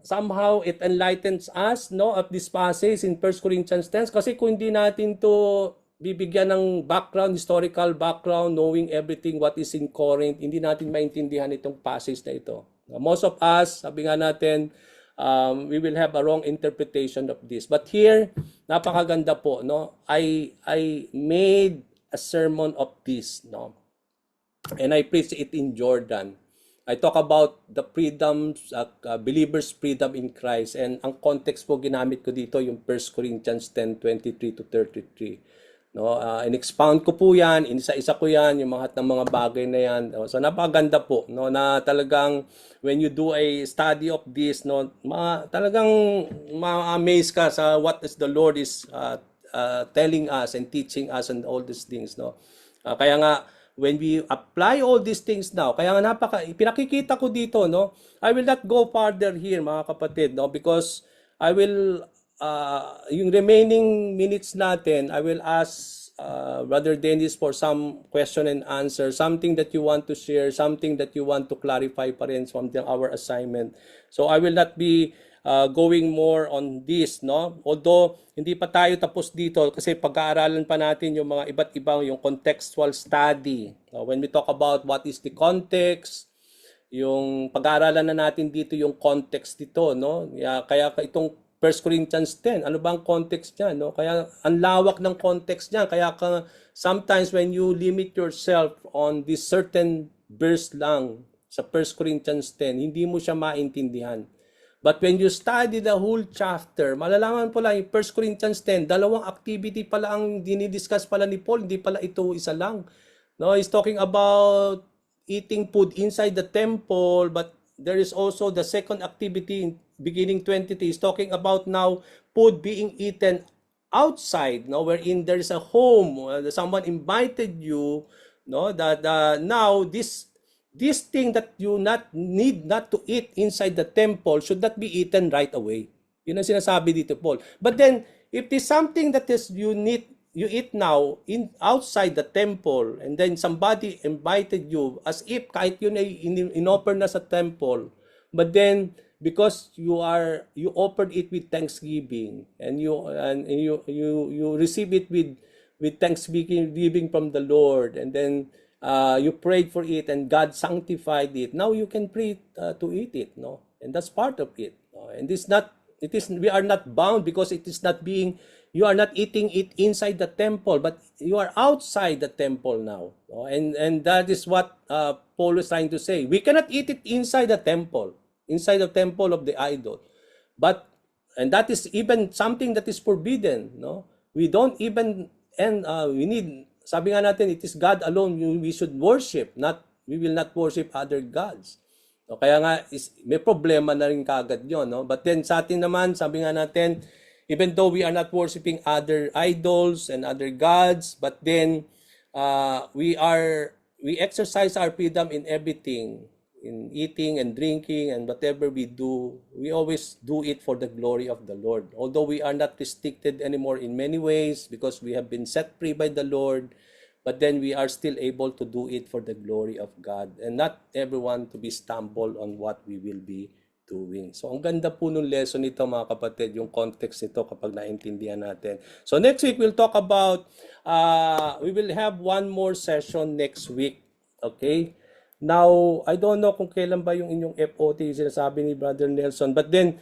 somehow it enlightens us, no, of this passage in 1 Corinthians 10, kasi kung hindi natin to bibigyan ng background, historical background, knowing everything what is in Corinth, hindi natin maintindihan itong passage na ito. Most of us, sabi nga natin, we will have a wrong interpretation of this. But here, napakaganda po, no? I made a sermon of this, no? And I preached it in Jordan. I talk about the freedoms, believers' freedom in Christ. And ang context po ginamit ko dito, yung 1 Corinthians 10:23 to 33. No, in-expound ko po yan, inisa-isa ko yan, yung mga bagay na yan. So napakaganda po, no, na talagang when you do a study of this, no, talagang ma-amaze ka sa what is the Lord is telling us and teaching us and all these things, no. Kaya nga when we apply all these things now, kaya nga pinakikita ko dito, no, I will not go farther here, mga kapatid, no, because I will yung remaining minutes natin, I will ask Brother Dennis for some question and answer, something that you want to share, something that you want to clarify pa rin from our assignment. So I will not be going more on this, no? Although hindi pa tayo tapos dito kasi pag-aaralan pa natin yung mga iba't ibang yung contextual study. When we talk about what is the context, yung pag-aaralan na natin dito yung context dito, no? Kaya itong 1 Corinthians 10. Ano ba ang context niya, no? Kaya ang lawak ng context niya. Kaya sometimes when you limit yourself on this certain verse lang sa 1 Corinthians 10, hindi mo siya maintindihan. But when you study the whole chapter, malalaman po lang yung 1 Corinthians 10, dalawang activity pala ang dinidiscuss pala ni Paul, hindi pala ito isa lang. No, he's talking about eating food inside the temple, but there is also the second activity in beginning 23 is talking about now food being eaten outside, no, wherein there is a home, someone invited you, no, that now this thing that you need not to eat inside the temple should not be eaten right away. Yun ang sinasabi dito, Paul. But then if there's something that is you eat now outside the temple, and then somebody invited you as if kahit yun ay inoffer na sa temple, but then because you offered it with thanksgiving, and you receive it with thanksgiving from the Lord, and then you prayed for it and God sanctified it, now you can pray to eat it, no, and that's part of it, no? And we are not bound because it is not being, you are not eating it inside the temple, but you are outside the temple now. And that is what Paul is trying to say. We cannot eat it inside the temple of the idol. And that is even something that is forbidden. No, we don't even, and we need, sabi nga natin, it is God alone we should worship, we will not worship other gods. No, kaya nga may problema na rin kaagad yun, no? But then sa atin naman, sabi nga natin, even though we are not worshiping other idols and other gods, but then we exercise our freedom in everything, in eating and drinking and whatever we do. We always do it for the glory of the Lord. Although we are not restricted anymore in many ways because we have been set free by the Lord, but then we are still able to do it for the glory of God, and not everyone to be stumbled on what we will be doing. So, ang ganda po nung lesson nito, mga kapatid, yung context nito kapag naintindihan natin. So, next week, we'll talk about, we will have one more session next week. Okay? Now, I don't know kung kailan ba yung inyong FOT, yung sinasabi ni Brother Nelson. But then,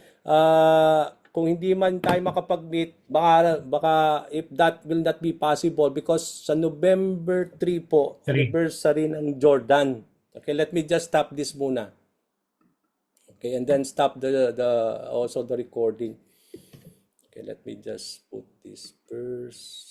kung hindi man tayo makapag-meet, baka if that will not be possible because sa November 3 po, anniversary ng Jordan. Okay, let me just stop this muna. Okay, and then stop also the recording. Okay, let me just put this first.